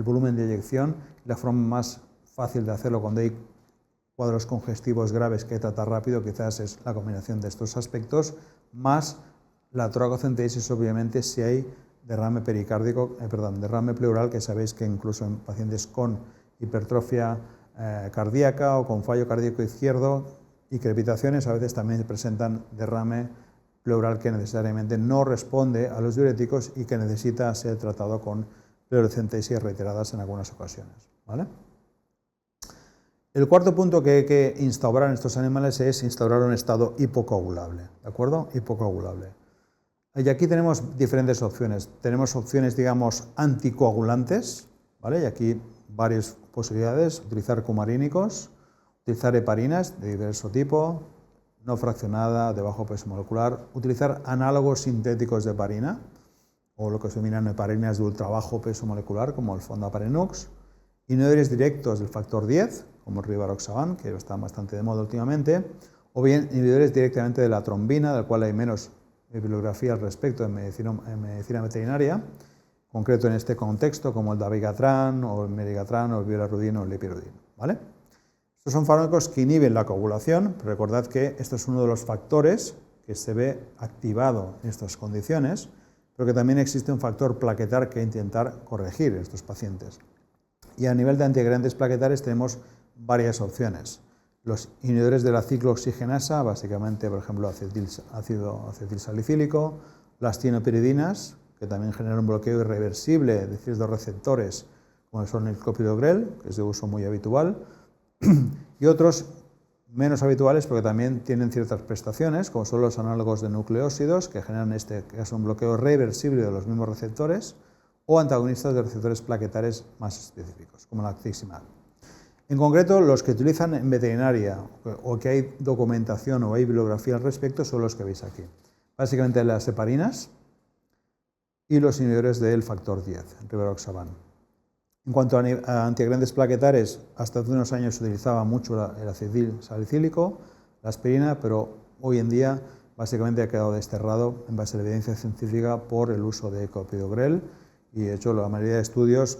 volumen de eyección. La forma más fácil de hacerlo cuando hay cuadros congestivos graves que hay que tratar rápido, quizás es la combinación de estos aspectos, más la toracocentesis, obviamente, si hay derrame derrame pleural, que sabéis que incluso en pacientes con hipertrofia cardíaca o con fallo cardíaco izquierdo y crepitaciones a veces también presentan derrame pleural que necesariamente no responde a los diuréticos y que necesita ser tratado con pleurocentesis reiteradas en algunas ocasiones, ¿vale? El cuarto punto que hay que instaurar en estos animales es instaurar un estado hipocoagulable, ¿de acuerdo? Hipocoagulable. Y aquí tenemos diferentes opciones. Tenemos opciones, digamos, anticoagulantes, ¿vale? Y aquí varias posibilidades. Utilizar cumarínicos, utilizar heparinas de diverso tipo, no fraccionada, de bajo peso molecular, utilizar análogos sintéticos de heparina, o lo que se denominan heparinas de ultra bajo peso molecular, como el fondaparinux, inhibidores directos del factor 10, como el rivaroxaban, que está bastante de moda últimamente, o bien inhibidores directamente de la trombina, del cual hay menos bibliografía al respecto en medicina veterinaria, en concreto en este contexto, como el dabigatran, o el merigatran, o el vilarudin o el lipirudin, ¿vale? Estos son fármacos que inhiben la coagulación, pero recordad que esto es uno de los factores que se ve activado en estas condiciones, pero que también existe un factor plaquetar que intentar corregir en estos pacientes. Y a nivel de antiagregantes plaquetarios tenemos varias opciones. Los inhibidores de la ciclooxigenasa, básicamente, por ejemplo, ácido acetilsalicílico, las tienopiridinas, que también generan un bloqueo irreversible de ciertos receptores, como son el clopidogrel, que es de uso muy habitual, y otros menos habituales porque también tienen ciertas prestaciones, como son los análogos de nucleósidos, que generan un bloqueo reversible de los mismos receptores, o antagonistas de receptores plaquetarios más específicos, como la axiximab. En concreto, los que utilizan en veterinaria o que hay documentación o hay bibliografía al respecto son los que veis aquí. Básicamente las heparinas y los inhibidores del factor 10, rivaroxaban. En cuanto a antiagregantes plaquetarios, hasta hace unos años se utilizaba mucho el acetil salicílico, la aspirina, pero hoy en día básicamente ha quedado desterrado en base a la evidencia científica por el uso de clopidogrel y de hecho la mayoría de estudios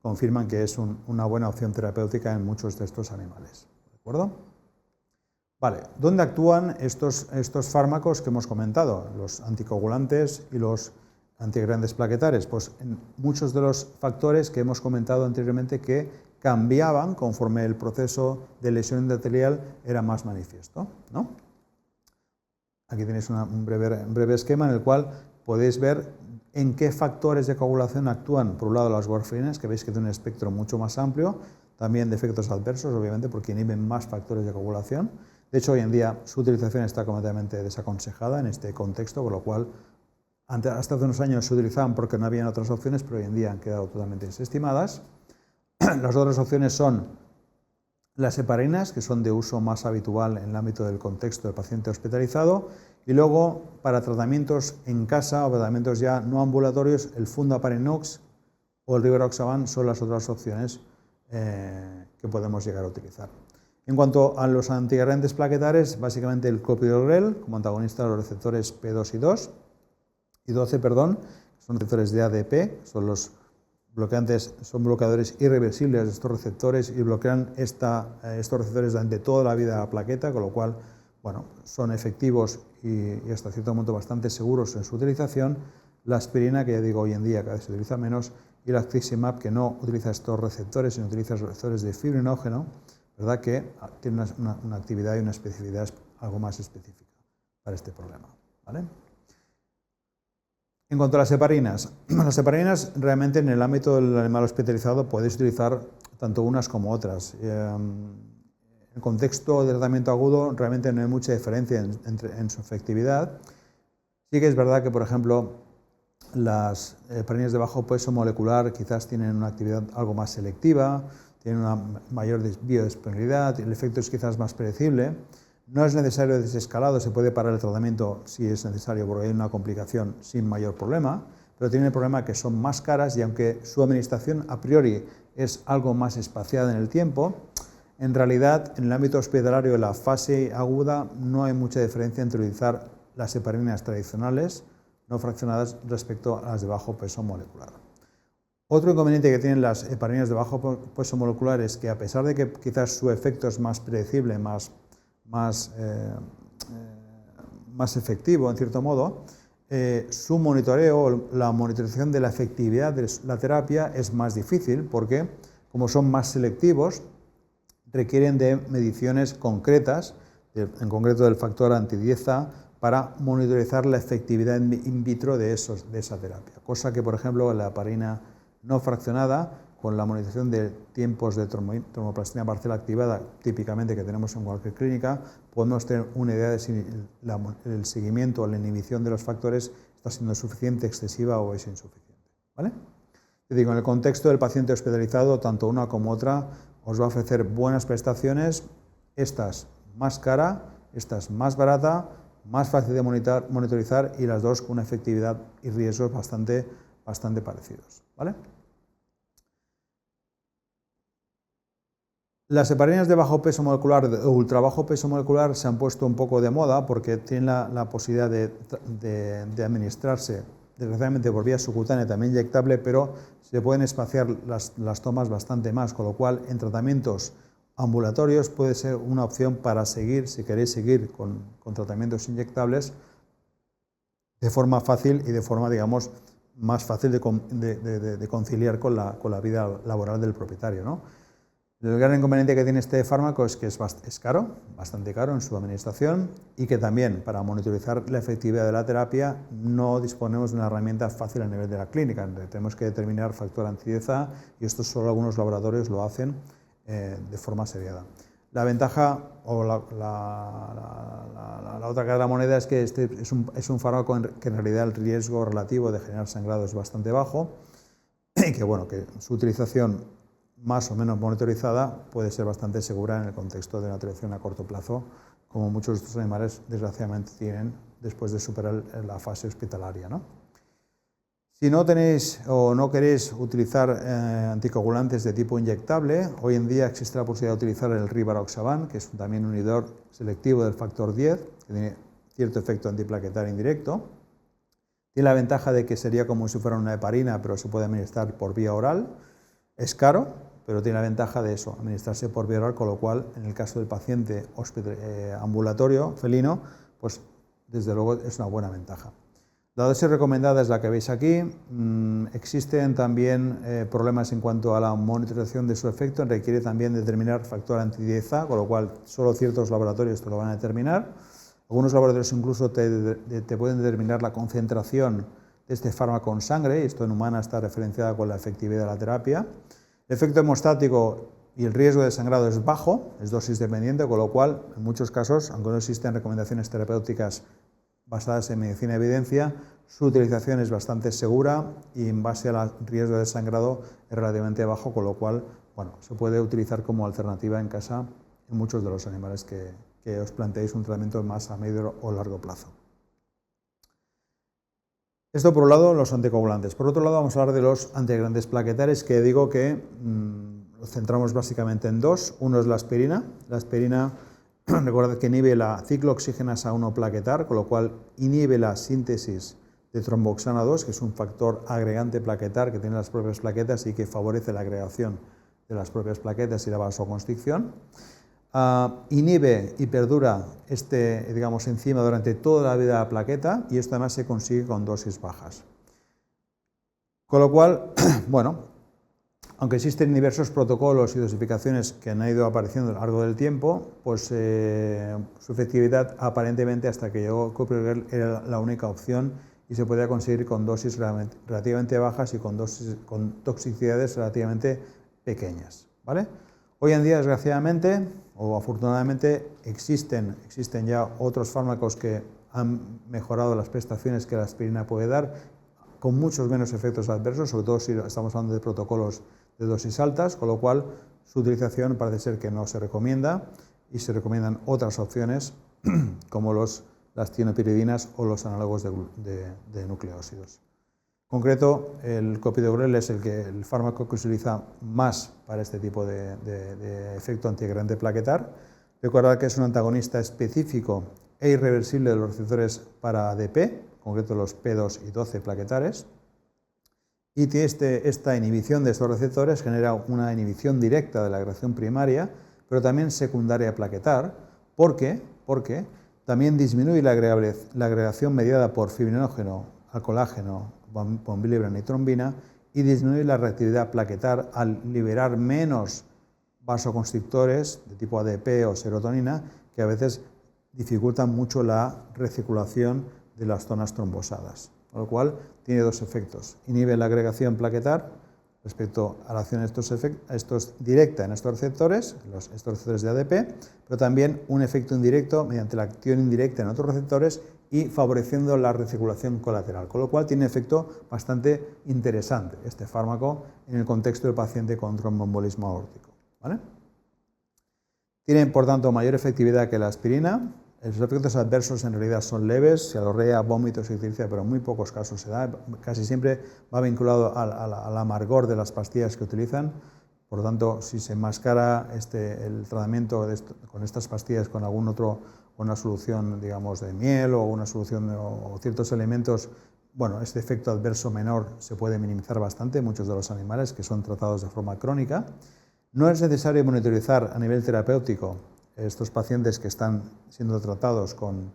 confirman que es una buena opción terapéutica en muchos de estos animales. ¿De acuerdo? Vale, ¿dónde actúan estos fármacos que hemos comentado? Los anticoagulantes y los antiagregantes plaquetarios. Pues en muchos de los factores que hemos comentado anteriormente que cambiaban conforme el proceso de lesión endotelial era más manifiesto, ¿no? Aquí tenéis un breve esquema en el cual podéis ver en qué factores de coagulación actúan, por un lado, las warfarinas, que veis que tienen un espectro mucho más amplio, también de efectos adversos, obviamente, porque inhiben más factores de coagulación. De hecho, hoy en día su utilización está completamente desaconsejada en este contexto, con lo cual, hasta hace unos años se utilizaban porque no habían otras opciones, pero hoy en día han quedado totalmente desestimadas. Las otras opciones son las heparinas, que son de uso más habitual en el ámbito del contexto del paciente hospitalizado, y luego, para tratamientos en casa o tratamientos ya no ambulatorios, el fundaparinux o el rivaroxaban son las otras opciones que podemos llegar a utilizar. En cuanto a los antiagregantes plaquetales, básicamente el clopidogrel, como antagonista de los receptores P2 y 12, son receptores de ADP, son los bloqueadores irreversibles de estos receptores y bloquean estos receptores durante toda la vida de la plaqueta, con lo cual, bueno, son efectivos y hasta cierto momento bastante seguros en su utilización. La aspirina, que ya digo hoy en día cada vez se utiliza menos, y la Axicimab, que no utiliza estos receptores, sino utiliza los receptores de fibrinógeno, ¿verdad?, que tiene una actividad y una especificidad algo más específica para este problema, ¿vale? En cuanto a las heparinas realmente en el ámbito del animal hospitalizado puedes utilizar tanto unas como otras. En el contexto de tratamiento agudo realmente no hay mucha diferencia en su efectividad. Sí que es verdad que, por ejemplo, las heparinas de bajo peso molecular quizás tienen una actividad algo más selectiva, tienen una mayor biodisponibilidad, el efecto es quizás más predecible. No es necesario desescalado, se puede parar el tratamiento si es necesario porque hay una complicación sin mayor problema, pero tiene el problema que son más caras y aunque su administración a priori es algo más espaciada en el tiempo, en realidad en el ámbito hospitalario de la fase aguda no hay mucha diferencia entre utilizar las heparinas tradicionales no fraccionadas respecto a las de bajo peso molecular. Otro inconveniente que tienen las heparinas de bajo peso molecular es que a pesar de que quizás su efecto es más predecible, más efectivo en cierto modo, su monitoreo, la monitorización de la efectividad de la terapia es más difícil porque, como son más selectivos, requieren de mediciones concretas, en concreto del factor anti-10A, para monitorizar la efectividad in vitro de esa terapia. Cosa que, por ejemplo, en la heparina no fraccionada, con la monitorización de tiempos de tromboplastina parcial activada, típicamente que tenemos en cualquier clínica, podemos tener una idea de si el seguimiento o la inhibición de los factores está siendo suficiente, excesiva o es insuficiente, ¿vale? Te digo, en el contexto del paciente hospitalizado, tanto una como otra os va a ofrecer buenas prestaciones, estas más cara, estas más barata, más fácil de monitorizar y las dos con una efectividad y riesgos bastante parecidos, ¿vale? Las heparinas de bajo peso molecular o ultra bajo peso molecular se han puesto un poco de moda porque tienen la posibilidad de administrarse, desgraciadamente por vía subcutánea, también inyectable, pero se pueden espaciar las tomas bastante más, con lo cual en tratamientos ambulatorios puede ser una opción para seguir, si queréis seguir con tratamientos inyectables de forma fácil y de forma, digamos, más fácil de conciliar con la vida laboral del propietario, ¿no? El gran inconveniente que tiene este fármaco es que es caro, bastante caro en su administración y que también para monitorizar la efectividad de la terapia no disponemos de una herramienta fácil a nivel de la clínica. Tenemos que determinar factor anti-10A y esto solo algunos laboratorios lo hacen de forma seriada. La ventaja o la otra cara de la moneda es que este es un fármaco que en realidad el riesgo relativo de generar sangrado es bastante bajo y que, bueno, que su utilización más o menos monitorizada puede ser bastante segura en el contexto de una utilización a corto plazo, como muchos de estos animales desgraciadamente tienen después de superar la fase hospitalaria, ¿no? Si no tenéis o no queréis utilizar anticoagulantes de tipo inyectable, hoy en día existe la posibilidad de utilizar el Rivaroxaban, que es también un inhibidor selectivo del factor 10, que tiene cierto efecto antiplaquetario indirecto. Tiene la ventaja de que sería como si fuera una heparina, pero se puede administrar por vía oral. Es caro, pero tiene la ventaja de eso, administrarse por vía oral, con lo cual, en el caso del paciente ambulatorio felino, pues desde luego es una buena ventaja. La dosis recomendada es la que veis aquí. Existen también problemas en cuanto a la monitorización de su efecto, requiere también determinar factor anti-10A, con lo cual solo ciertos laboratorios te lo van a determinar. Algunos laboratorios incluso te pueden determinar la concentración de este fármaco en sangre, y esto en humana está referenciada con la efectividad de la terapia. El efecto hemostático y el riesgo de sangrado es bajo, es dosis dependiente, con lo cual, en muchos casos, aunque no existen recomendaciones terapéuticas basadas en medicina de evidencia, su utilización es bastante segura y en base al riesgo de sangrado es relativamente bajo, con lo cual, bueno, se puede utilizar como alternativa en casa en muchos de los animales que os planteéis un tratamiento más a medio o largo plazo. Esto por un lado, los anticoagulantes. Por otro lado, vamos a hablar de los antiagregantes plaquetales, que digo que lo centramos básicamente en dos. Uno es la aspirina. La aspirina, recordad que inhibe la ciclooxigenasa 1 plaquetar, con lo cual inhibe la síntesis de tromboxana 2, que es un factor agregante plaquetar que tiene las propias plaquetas y que favorece la agregación de las propias plaquetas y la vasoconstricción. Inhibe y perdura este, digamos, enzima durante toda la vida de la plaqueta, y esto además se consigue con dosis bajas. Con lo cual, bueno, aunque existen diversos protocolos y dosificaciones que han ido apareciendo a lo largo del tiempo, pues su efectividad aparentemente hasta que llegó clopidogrel era la única opción y se podía conseguir con dosis relativamente bajas y con toxicidades relativamente pequeñas, ¿vale? Hoy en día, desgraciadamente o afortunadamente, existen ya otros fármacos que han mejorado las prestaciones que la aspirina puede dar, con muchos menos efectos adversos, sobre todo si estamos hablando de protocolos de dosis altas, con lo cual su utilización parece ser que no se recomienda y se recomiendan otras opciones como las tienopiridinas o los análogos de nucleósidos. En concreto, el clopidogrel es el fármaco que se utiliza más para este tipo de efecto antiagregante plaquetar. Recordad que es un antagonista específico e irreversible de los receptores para ADP, en concreto los P2 y 12 plaquetares, y esta inhibición de estos receptores genera una inhibición directa de la agregación primaria, pero también secundaria plaquetar, porque también disminuye la agregación mediada por fibrinógeno al colágeno, von Willebrand y trombina, y disminuye la reactividad plaquetar al liberar menos vasoconstrictores de tipo ADP o serotonina, que a veces dificultan mucho la recirculación de las zonas trombosadas. Con lo cual, tiene dos efectos. Inhibe la agregación plaquetar respecto a la acción directa en estos receptores de ADP, pero también un efecto indirecto mediante la acción indirecta en otros receptores y favoreciendo la recirculación colateral, con lo cual tiene un efecto bastante interesante este fármaco en el contexto del paciente con tromboembolismo aórtico, ¿vale? Tiene, por tanto, mayor efectividad que la aspirina. Los efectos adversos en realidad son leves, diarrea, vómitos y ictericia, pero en muy pocos casos se da. Casi siempre va vinculado al amargor de las pastillas que utilizan. Por lo tanto, si se enmascara el tratamiento con estas pastillas con una solución, digamos, de miel o una solución o ciertos elementos, bueno, este efecto adverso menor se puede minimizar bastante en muchos de los animales que son tratados de forma crónica. No es necesario monitorizar a nivel terapéutico estos pacientes que están siendo tratados con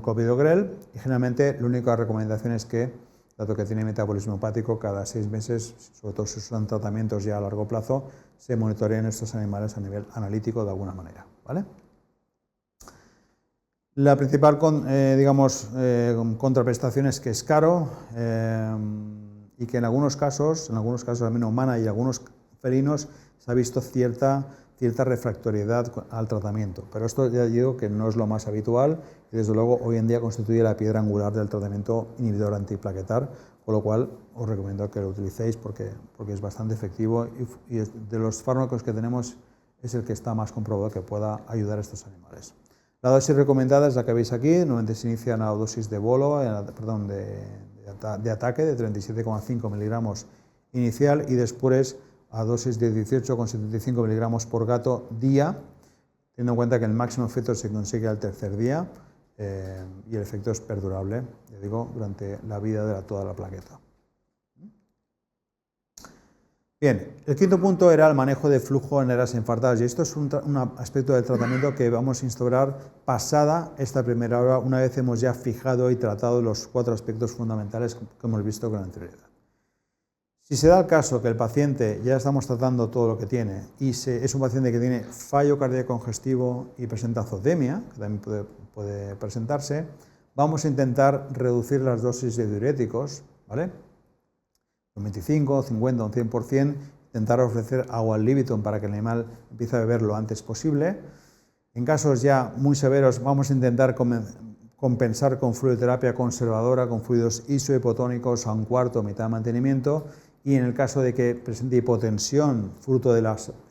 clopidogrel, y generalmente la única recomendación es que, dado que tiene metabolismo hepático, cada 6 meses, sobre todo si son tratamientos ya a largo plazo, se monitoreen estos animales a nivel analítico de alguna manera, ¿vale? La principal contraprestación es que es caro y que en algunos casos, al menos humana y algunos felinos, se ha visto cierta refractoriedad al tratamiento, pero esto ya digo que no es lo más habitual y desde luego hoy en día constituye la piedra angular del tratamiento inhibidor antiplaquetar, con lo cual os recomiendo que lo utilicéis porque es bastante efectivo y de los fármacos que tenemos es el que está más comprobado que pueda ayudar a estos animales. La dosis recomendada es la que veis aquí. Normalmente se inicia en la dosis de ataque de 37,5 miligramos inicial y después a dosis de 18,75 miligramos por gato día, teniendo en cuenta que el máximo efecto se consigue al tercer día y el efecto es perdurable, ya digo, durante la vida de toda la plaqueta. Bien, el quinto punto era el manejo de flujo en áreas infartadas, y esto es un aspecto del tratamiento que vamos a instaurar pasada esta primera hora, una vez hemos ya fijado y tratado los 4 aspectos fundamentales que hemos visto con anterioridad. Si se da el caso que el paciente, ya estamos tratando todo lo que tiene, y es un paciente que tiene fallo cardíaco congestivo y presenta azodemia, que también puede presentarse, vamos a intentar reducir las dosis de diuréticos, ¿vale? Un 25, 50, un 100%, intentar ofrecer agua al libitum para que el animal empiece a beber lo antes posible. En casos ya muy severos vamos a intentar compensar con fluidoterapia conservadora, con fluidos isohipotónicos a un cuarto o mitad de mantenimiento, y en el caso de que presente hipotensión, fruto de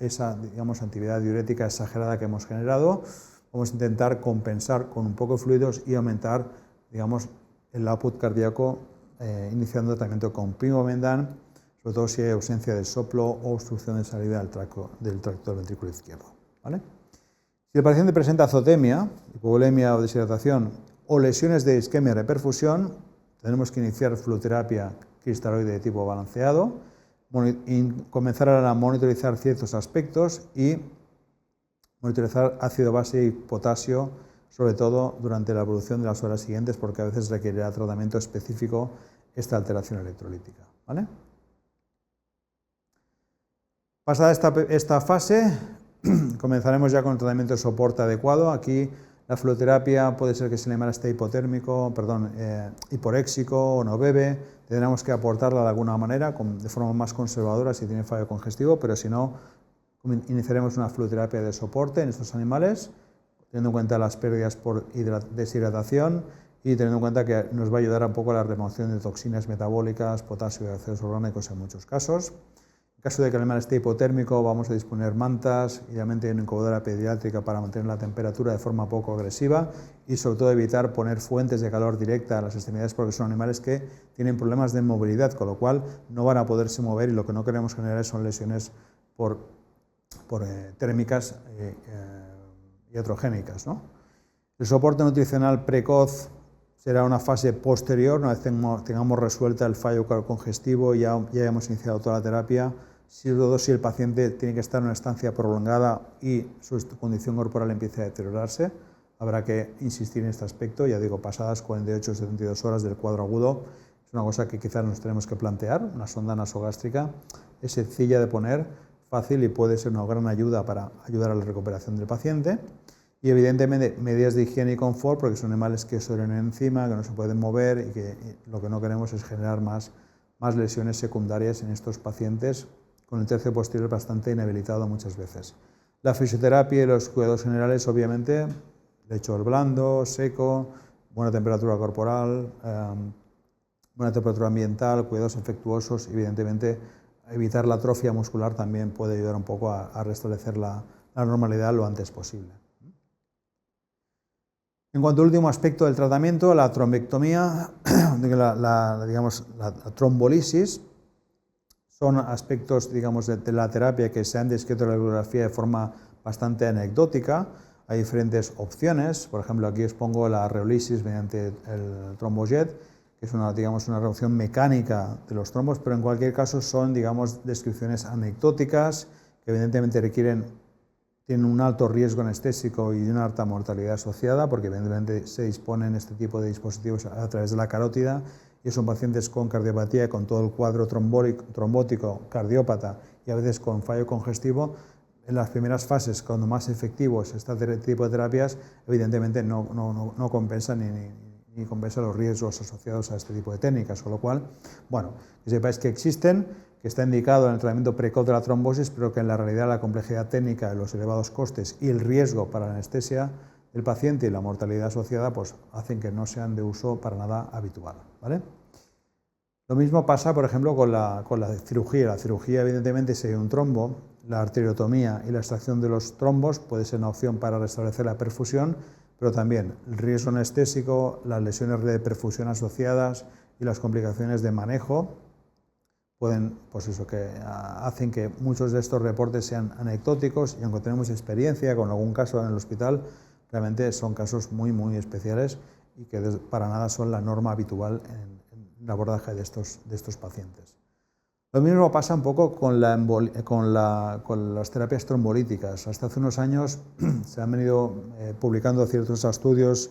esa actividad diurética exagerada que hemos generado, vamos a intentar compensar con un poco de fluidos y aumentar, digamos, el output cardíaco iniciando tratamiento con primobendan, sobre todo si hay ausencia de soplo o obstrucción de salida del tracto del ventrículo izquierdo, ¿vale? Si el paciente presenta azotemia, hipovolemia o deshidratación o lesiones de isquemia y reperfusión, tenemos que iniciar fluoterapia cristaloide de tipo balanceado, comenzar a monitorizar ciertos aspectos y monitorizar ácido base y potasio, sobre todo durante la evolución de las horas siguientes, porque a veces requerirá tratamiento específico esta alteración electrolítica, ¿vale? Pasada esta fase, comenzaremos ya con el tratamiento de soporte adecuado. Aquí la fluoterapia puede ser que el animal esté hiporéxico o no bebe. Tendremos que aportarla de alguna manera, de forma más conservadora si tiene fallo congestivo, pero si no, iniciaremos una fluoterapia de soporte en estos animales, teniendo en cuenta las pérdidas por deshidratación y teniendo en cuenta que nos va a ayudar un poco a la remoción de toxinas metabólicas, potasio y ácidos orgánicos en muchos casos. En caso de que el animal esté hipotérmico, vamos a disponer mantas, idealmente una incubadora pediátrica para mantener la temperatura de forma poco agresiva y sobre todo evitar poner fuentes de calor directa a las extremidades porque son animales que tienen problemas de movilidad, con lo cual no van a poderse mover y lo que no queremos generar son lesiones térmicas iatrogénicas, ¿no? El soporte nutricional precoz será una fase posterior, una vez tengamos resuelta el fallo congestivo y ya hayamos iniciado toda la terapia, sobre todo si el paciente tiene que estar en una estancia prolongada y su condición corporal empieza a deteriorarse. Habrá que insistir en este aspecto, ya digo, pasadas 48 o 72 horas del cuadro agudo, es una cosa que quizás nos tenemos que plantear. Una sonda nasogástrica es sencilla de poner, fácil y puede ser una gran ayuda para ayudar a la recuperación del paciente. Y evidentemente medidas de higiene y confort, porque son animales que suelen encima, que no se pueden mover y que lo que no queremos es generar más lesiones secundarias en estos pacientes con el tercio posterior bastante inhabilitado muchas veces. La fisioterapia y los cuidados generales, obviamente, lecho blando, seco, buena temperatura corporal, buena temperatura ambiental, cuidados infectuosos, evidentemente evitar la atrofia muscular también puede ayudar un poco a restablecer la normalidad lo antes posible. En cuanto al último aspecto del tratamiento, la trombectomía, la trombolisis, son aspectos, digamos, de la terapia que se han descrito en la bibliografía de forma bastante anecdótica. Hay diferentes opciones, por ejemplo, aquí os pongo la reolisis mediante el trombojet, que es una reducción mecánica de los trombos, pero en cualquier caso son, digamos, descripciones anecdóticas que evidentemente tienen un alto riesgo anestésico y una alta mortalidad asociada, porque evidentemente se disponen este tipo de dispositivos a través de la carótida y son pacientes con cardiopatía, con todo el cuadro trombótico, cardiópata y a veces con fallo congestivo. En las primeras fases, cuando más efectivo es este tipo de terapias, evidentemente no compensa ni compensa los riesgos asociados a este tipo de técnicas, con lo cual, bueno, que sepáis que existen, que está indicado en el tratamiento precoz de la trombosis, pero que en la realidad la complejidad técnica, los elevados costes y el riesgo para la anestesia del paciente y la mortalidad asociada pues hacen que no sean de uso para nada habitual, ¿vale? Lo mismo pasa, por ejemplo, con la cirugía. La cirugía, evidentemente, si hay un trombo, la arteriotomía y la extracción de los trombos puede ser una opción para restablecer la perfusión, pero también el riesgo anestésico, las lesiones de perfusión asociadas y las complicaciones de manejo pueden, pues eso, que hacen que muchos de estos reportes sean anecdóticos y aunque tenemos experiencia con algún caso en el hospital, realmente son casos muy, muy especiales y que para nada son la norma habitual en el abordaje de estos pacientes. Lo mismo pasa un poco con las terapias trombolíticas. Hasta hace unos años se han venido publicando ciertos estudios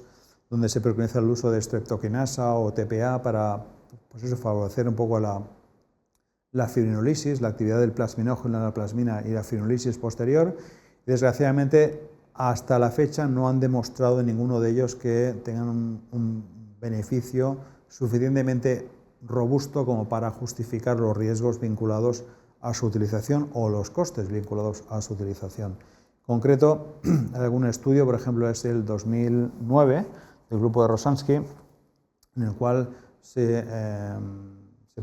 donde se preconiza el uso de streptokinasa o TPA para pues eso, favorecer un poco la fibrinolisis, la actividad del plasminógeno en la plasmina y la fibrinolisis posterior. Y desgraciadamente, hasta la fecha no han demostrado en ninguno de ellos que tengan un beneficio suficientemente robusto como para justificar los riesgos vinculados a su utilización o los costes vinculados a su utilización. En concreto, hay algún estudio, por ejemplo, es el 2009, del grupo de Rosansky, en el cual se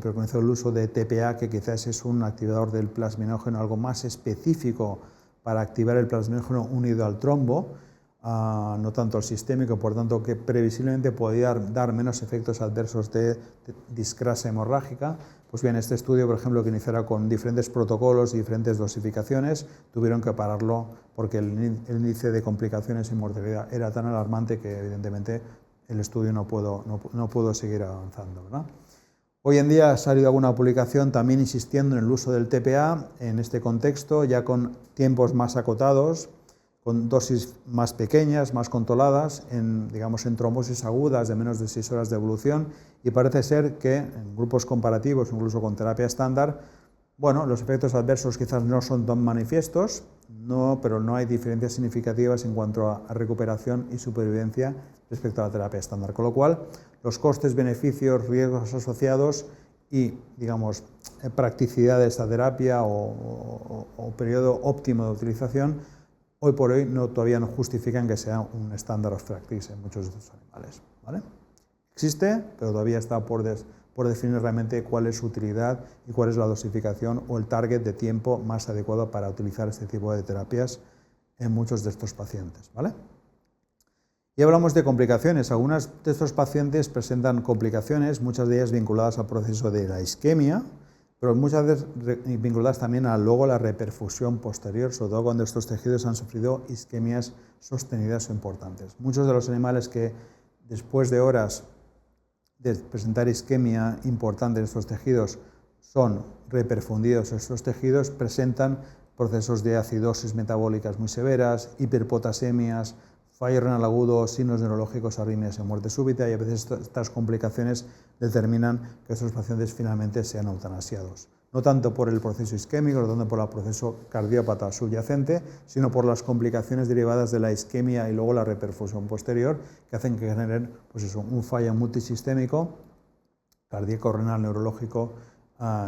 preconizó el uso de TPA, que quizás es un activador del plasminógeno algo más específico para activar el plasminógeno unido al trombo. no tanto el sistémico, por tanto que previsiblemente podía dar menos efectos adversos de discrasia hemorrágica. Pues bien, este estudio, por ejemplo, que iniciara con diferentes protocolos y diferentes dosificaciones, tuvieron que pararlo porque el índice de complicaciones y mortalidad era tan alarmante que evidentemente el estudio no pudo seguir avanzando, ¿verdad? Hoy en día ha salido alguna publicación también insistiendo en el uso del TPA en este contexto, ya con tiempos más acotados, con dosis más pequeñas, más controladas, en trombosis agudas de menos de 6 horas de evolución, y parece ser que en grupos comparativos, incluso con terapia estándar, bueno, los efectos adversos quizás no son tan manifiestos, pero no hay diferencias significativas en cuanto a recuperación y supervivencia respecto a la terapia estándar, con lo cual los costes, beneficios, riesgos asociados y, practicidad de esta terapia o periodo óptimo de utilización, hoy por hoy todavía no justifican que sea un estándar of practice en muchos de estos animales, ¿vale? Existe, pero todavía está por definir realmente cuál es su utilidad y cuál es la dosificación o el target de tiempo más adecuado para utilizar este tipo de terapias en muchos de estos pacientes, ¿vale? Y hablamos de complicaciones. Algunos de estos pacientes presentan complicaciones, muchas de ellas vinculadas al proceso de la isquemia, pero muchas veces vinculadas también a luego la reperfusión posterior, sobre todo cuando estos tejidos han sufrido isquemias sostenidas o importantes. Muchos de los animales que después de horas de presentar isquemia importante en estos tejidos son reperfundidos estos tejidos, presentan procesos de acidosis metabólicas muy severas, hiperpotasemias, fallo renal agudo, signos neurológicos, arritmias y muerte súbita, y a veces estas complicaciones determinan que estos pacientes finalmente sean eutanasiados. No tanto por el proceso isquémico, no tanto por el proceso cardiópata subyacente, sino por las complicaciones derivadas de la isquemia y luego la reperfusión posterior, que hacen que generen un fallo multisistémico, cardíaco, renal, neurológico,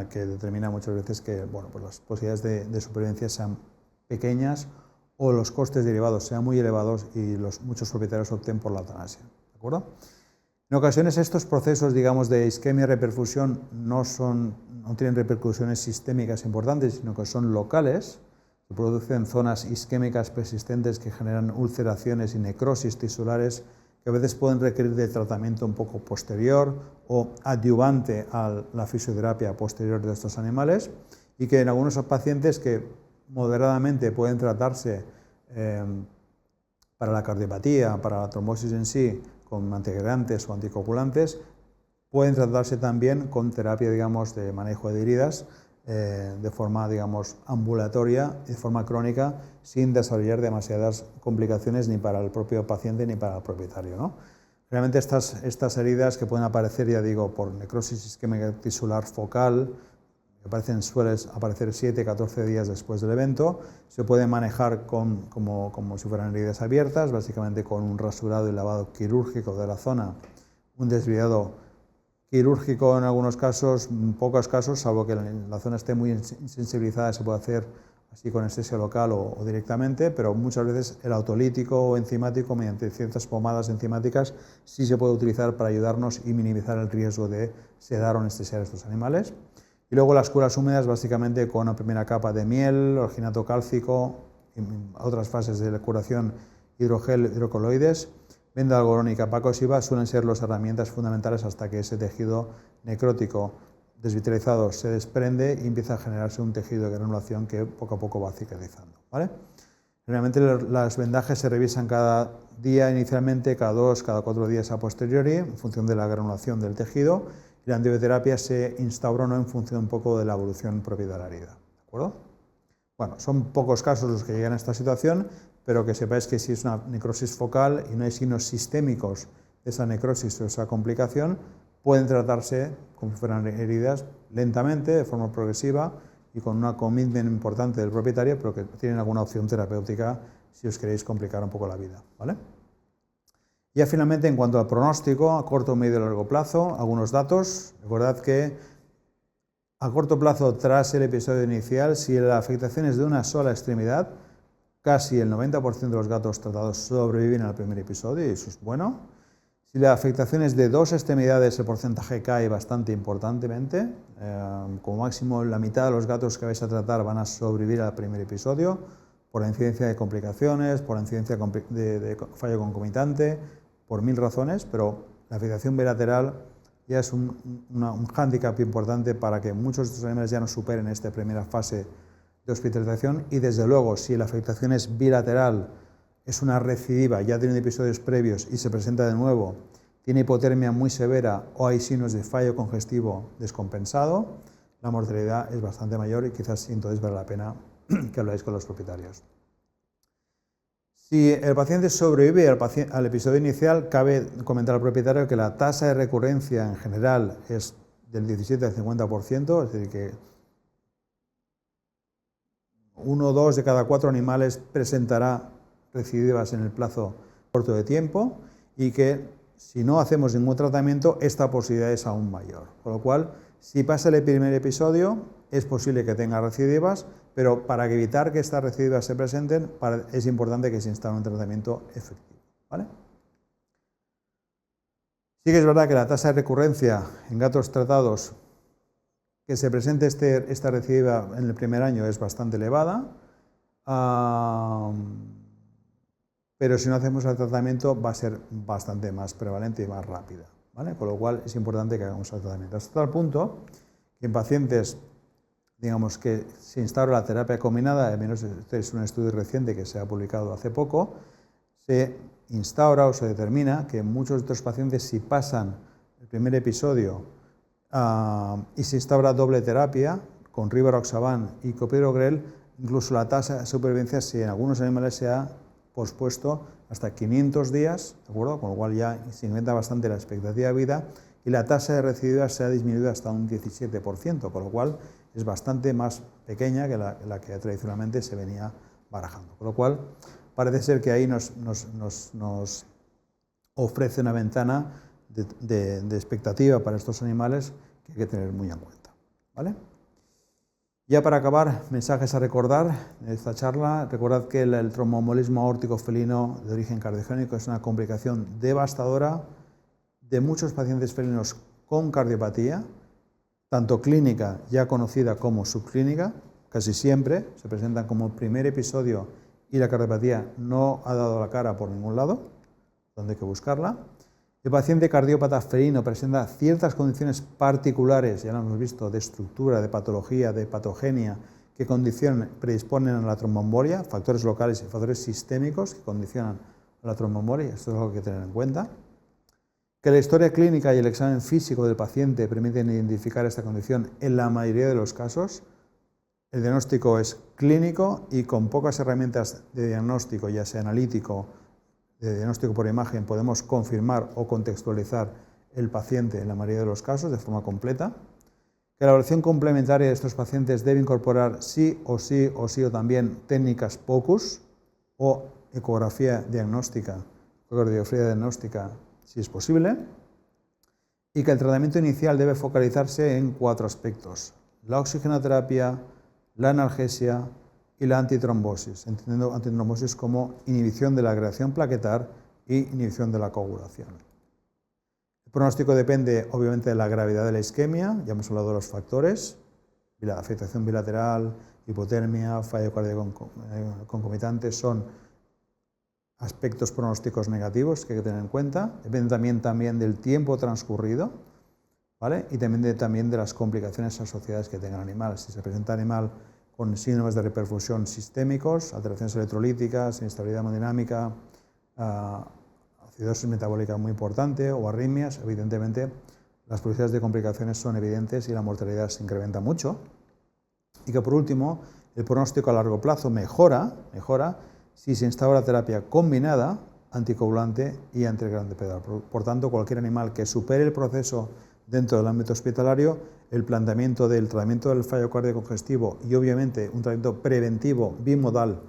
que determina muchas veces que las posibilidades de supervivencia sean pequeñas o los costes derivados sean muy elevados y muchos propietarios opten por la eutanasia, ¿de acuerdo? En ocasiones estos procesos, de isquemia y reperfusión no tienen repercusiones sistémicas importantes, sino que son locales, se producen zonas isquémicas persistentes que generan ulceraciones y necrosis tisulares que a veces pueden requerir de tratamiento un poco posterior o adyuvante a la fisioterapia posterior de estos animales, y que en algunos pacientes que moderadamente pueden tratarse para la cardiopatía, para la trombosis en sí, con antiagregantes o anticoagulantes, pueden tratarse también con terapia, de manejo de heridas de forma, ambulatoria, de forma crónica, sin desarrollar demasiadas complicaciones ni para el propio paciente ni para el propietario, ¿no? Realmente estas heridas que pueden aparecer, por necrosis isquémica tisular focal, que suelen aparecer 7-14 días después del evento, se pueden manejar como si fueran heridas abiertas, básicamente con un rasurado y lavado quirúrgico de la zona, un desviado quirúrgico en algunos casos, en pocos casos, salvo que la zona esté muy insensibilizada, se puede hacer así con anestesia local o directamente, pero muchas veces el autolítico o enzimático, mediante ciertas pomadas enzimáticas, sí se puede utilizar para ayudarnos y minimizar el riesgo de sedar o anestesiar a estos animales. Y luego las curas húmedas, básicamente con una primera capa de miel, orginato cálcico, y otras fases de la curación, hidrogel, hidrocoloides, venda de algodón y capa cosiva suelen ser las herramientas fundamentales hasta que ese tejido necrótico desvitalizado se desprende y empieza a generarse un tejido de granulación que poco a poco va cicatrizando, ¿vale? Generalmente los vendajes se revisan cada día inicialmente, cada 2, cada 4 días a posteriori, en función de la granulación del tejido, y la antibioterapia se instaura o no en función un poco de la evolución propia de la herida, ¿de acuerdo? Bueno, son pocos casos los que llegan a esta situación, pero que sepáis que si es una necrosis focal y no hay signos sistémicos de esa necrosis o esa complicación, pueden tratarse como si fueran heridas lentamente, de forma progresiva y con una commitment importante del propietario, pero que tienen alguna opción terapéutica si os queréis complicar un poco la vida, ¿vale? Ya finalmente, en cuanto al pronóstico, a corto, medio y largo plazo, algunos datos. Recordad que a corto plazo, tras el episodio inicial, si la afectación es de una sola extremidad, casi el 90% de los gatos tratados sobreviven al primer episodio, y eso es bueno. Si la afectación es de 2 extremidades, el porcentaje cae bastante importantemente. Como máximo, la mitad de los gatos que vais a tratar van a sobrevivir al primer episodio. por la incidencia de complicaciones, por la incidencia de fallo concomitante, por 1000 razones, pero la afectación bilateral ya es un hándicap importante para que muchos de estos animales ya no superen esta primera fase de hospitalización, y desde luego si la afectación es bilateral, es una recidiva, ya tiene episodios previos y se presenta de nuevo, tiene hipotermia muy severa o hay signos de fallo congestivo descompensado, la mortalidad es bastante mayor y quizás entonces vale la pena que habláis con los propietarios. Si el paciente sobrevive al episodio inicial, cabe comentar al propietario que la tasa de recurrencia en general es del 17 al 50%, es decir, que 1 o 2 de cada 4 animales presentará recidivas en el plazo corto de tiempo, y que si no hacemos ningún tratamiento, esta posibilidad es aún mayor. Con lo cual, si pasa el primer episodio, es posible que tenga recidivas, pero para evitar que estas recidivas se presenten, es importante que se instale un tratamiento efectivo, ¿vale? Sí que es verdad que la tasa de recurrencia en gatos tratados, que se presente esta recidiva en el primer año, es bastante elevada, pero si no hacemos el tratamiento va a ser bastante más prevalente y más rápida, ¿vale? Con lo cual es importante que hagamos el tratamiento. Hasta tal punto que en pacientes, digamos, que se instaura la terapia combinada, al menos este es un estudio reciente que se ha publicado hace poco, se instaura o se determina que muchos de estos pacientes, si pasan el primer episodio y se instaura doble terapia con rivaroxaban y clopidogrel, incluso la tasa de supervivencia, si en algunos animales se ha pospuesto hasta 500 días, ¿de acuerdo? Con lo cual ya se incrementa bastante la expectativa de vida, y la tasa de recidivas se ha disminuido hasta un 17%, con lo cual es bastante más pequeña que la que tradicionalmente se venía barajando. Con lo cual parece ser que ahí nos ofrece una ventana de expectativa para estos animales que hay que tener muy en cuenta, ¿vale? Ya para acabar, mensajes a recordar en esta charla. Recordad que el tromboembolismo aórtico felino de origen cardiogénico es una complicación devastadora de muchos pacientes felinos con cardiopatía, tanto clínica ya conocida como subclínica. Casi siempre se presentan como primer episodio y la cardiopatía no ha dado la cara por ningún lado, donde hay que buscarla. El paciente cardiópata felino presenta ciertas condiciones particulares, ya lo hemos visto, de estructura, de patología, de patogenia, que predisponen a la tromboembolia, factores locales y factores sistémicos que condicionan a la tromboembolia. Esto es algo que hay que tener en cuenta. Que la historia clínica y el examen físico del paciente permiten identificar esta condición en la mayoría de los casos. El diagnóstico es clínico y con pocas herramientas de diagnóstico, ya sea analítico, de diagnóstico por imagen, podemos confirmar o contextualizar el paciente en la mayoría de los casos de forma completa. Que la evaluación complementaria de estos pacientes debe incorporar sí o también técnicas POCUS o ecografía diagnóstica, cardiografía diagnóstica, si es posible. Y que el tratamiento inicial debe focalizarse en 4 aspectos: la oxigenoterapia, la analgesia y la antitrombosis, entendiendo antitrombosis como inhibición de la agregación plaquetar y inhibición de la coagulación. El pronóstico depende obviamente de la gravedad de la isquemia, ya hemos hablado de los factores, la afectación bilateral, hipotermia, fallo cardíaco concomitante, son aspectos pronósticos negativos que hay que tener en cuenta. Depende también del tiempo transcurrido, ¿vale? Y también de las complicaciones asociadas que tenga el animal. Si se presenta animal con síndromes de reperfusión sistémicos, alteraciones electrolíticas, inestabilidad hemodinámica, acidosis metabólica muy importante o arritmias, evidentemente las posibilidades de complicaciones son evidentes y la mortalidad se incrementa mucho. Y que por último, el pronóstico a largo plazo mejora si se instaura terapia combinada, anticoagulante y antigrandipedal. Por tanto, cualquier animal que supere el proceso dentro del ámbito hospitalario, el planteamiento del tratamiento del fallo cardíaco congestivo y obviamente un tratamiento preventivo bimodal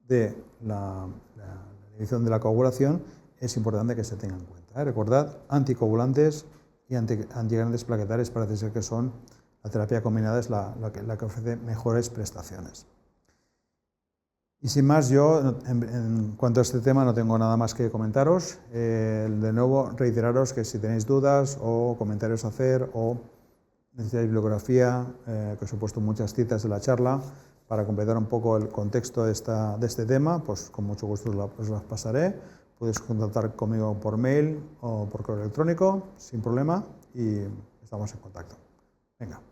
de la inhibición de la coagulación es importante que se tenga en cuenta. Recordad, anticoagulantes y antigrandes plaquetarios parece ser que son, la terapia combinada es la que ofrece mejores prestaciones. Y sin más, yo en cuanto a este tema no tengo nada más que comentaros. De nuevo, reiteraros que si tenéis dudas o comentarios a hacer o necesitáis bibliografía, que os he puesto muchas citas de la charla, para completar un poco el contexto de este tema, pues con mucho gusto os las pasaré. Podéis contactar conmigo por mail o por correo electrónico, sin problema, y estamos en contacto. Venga.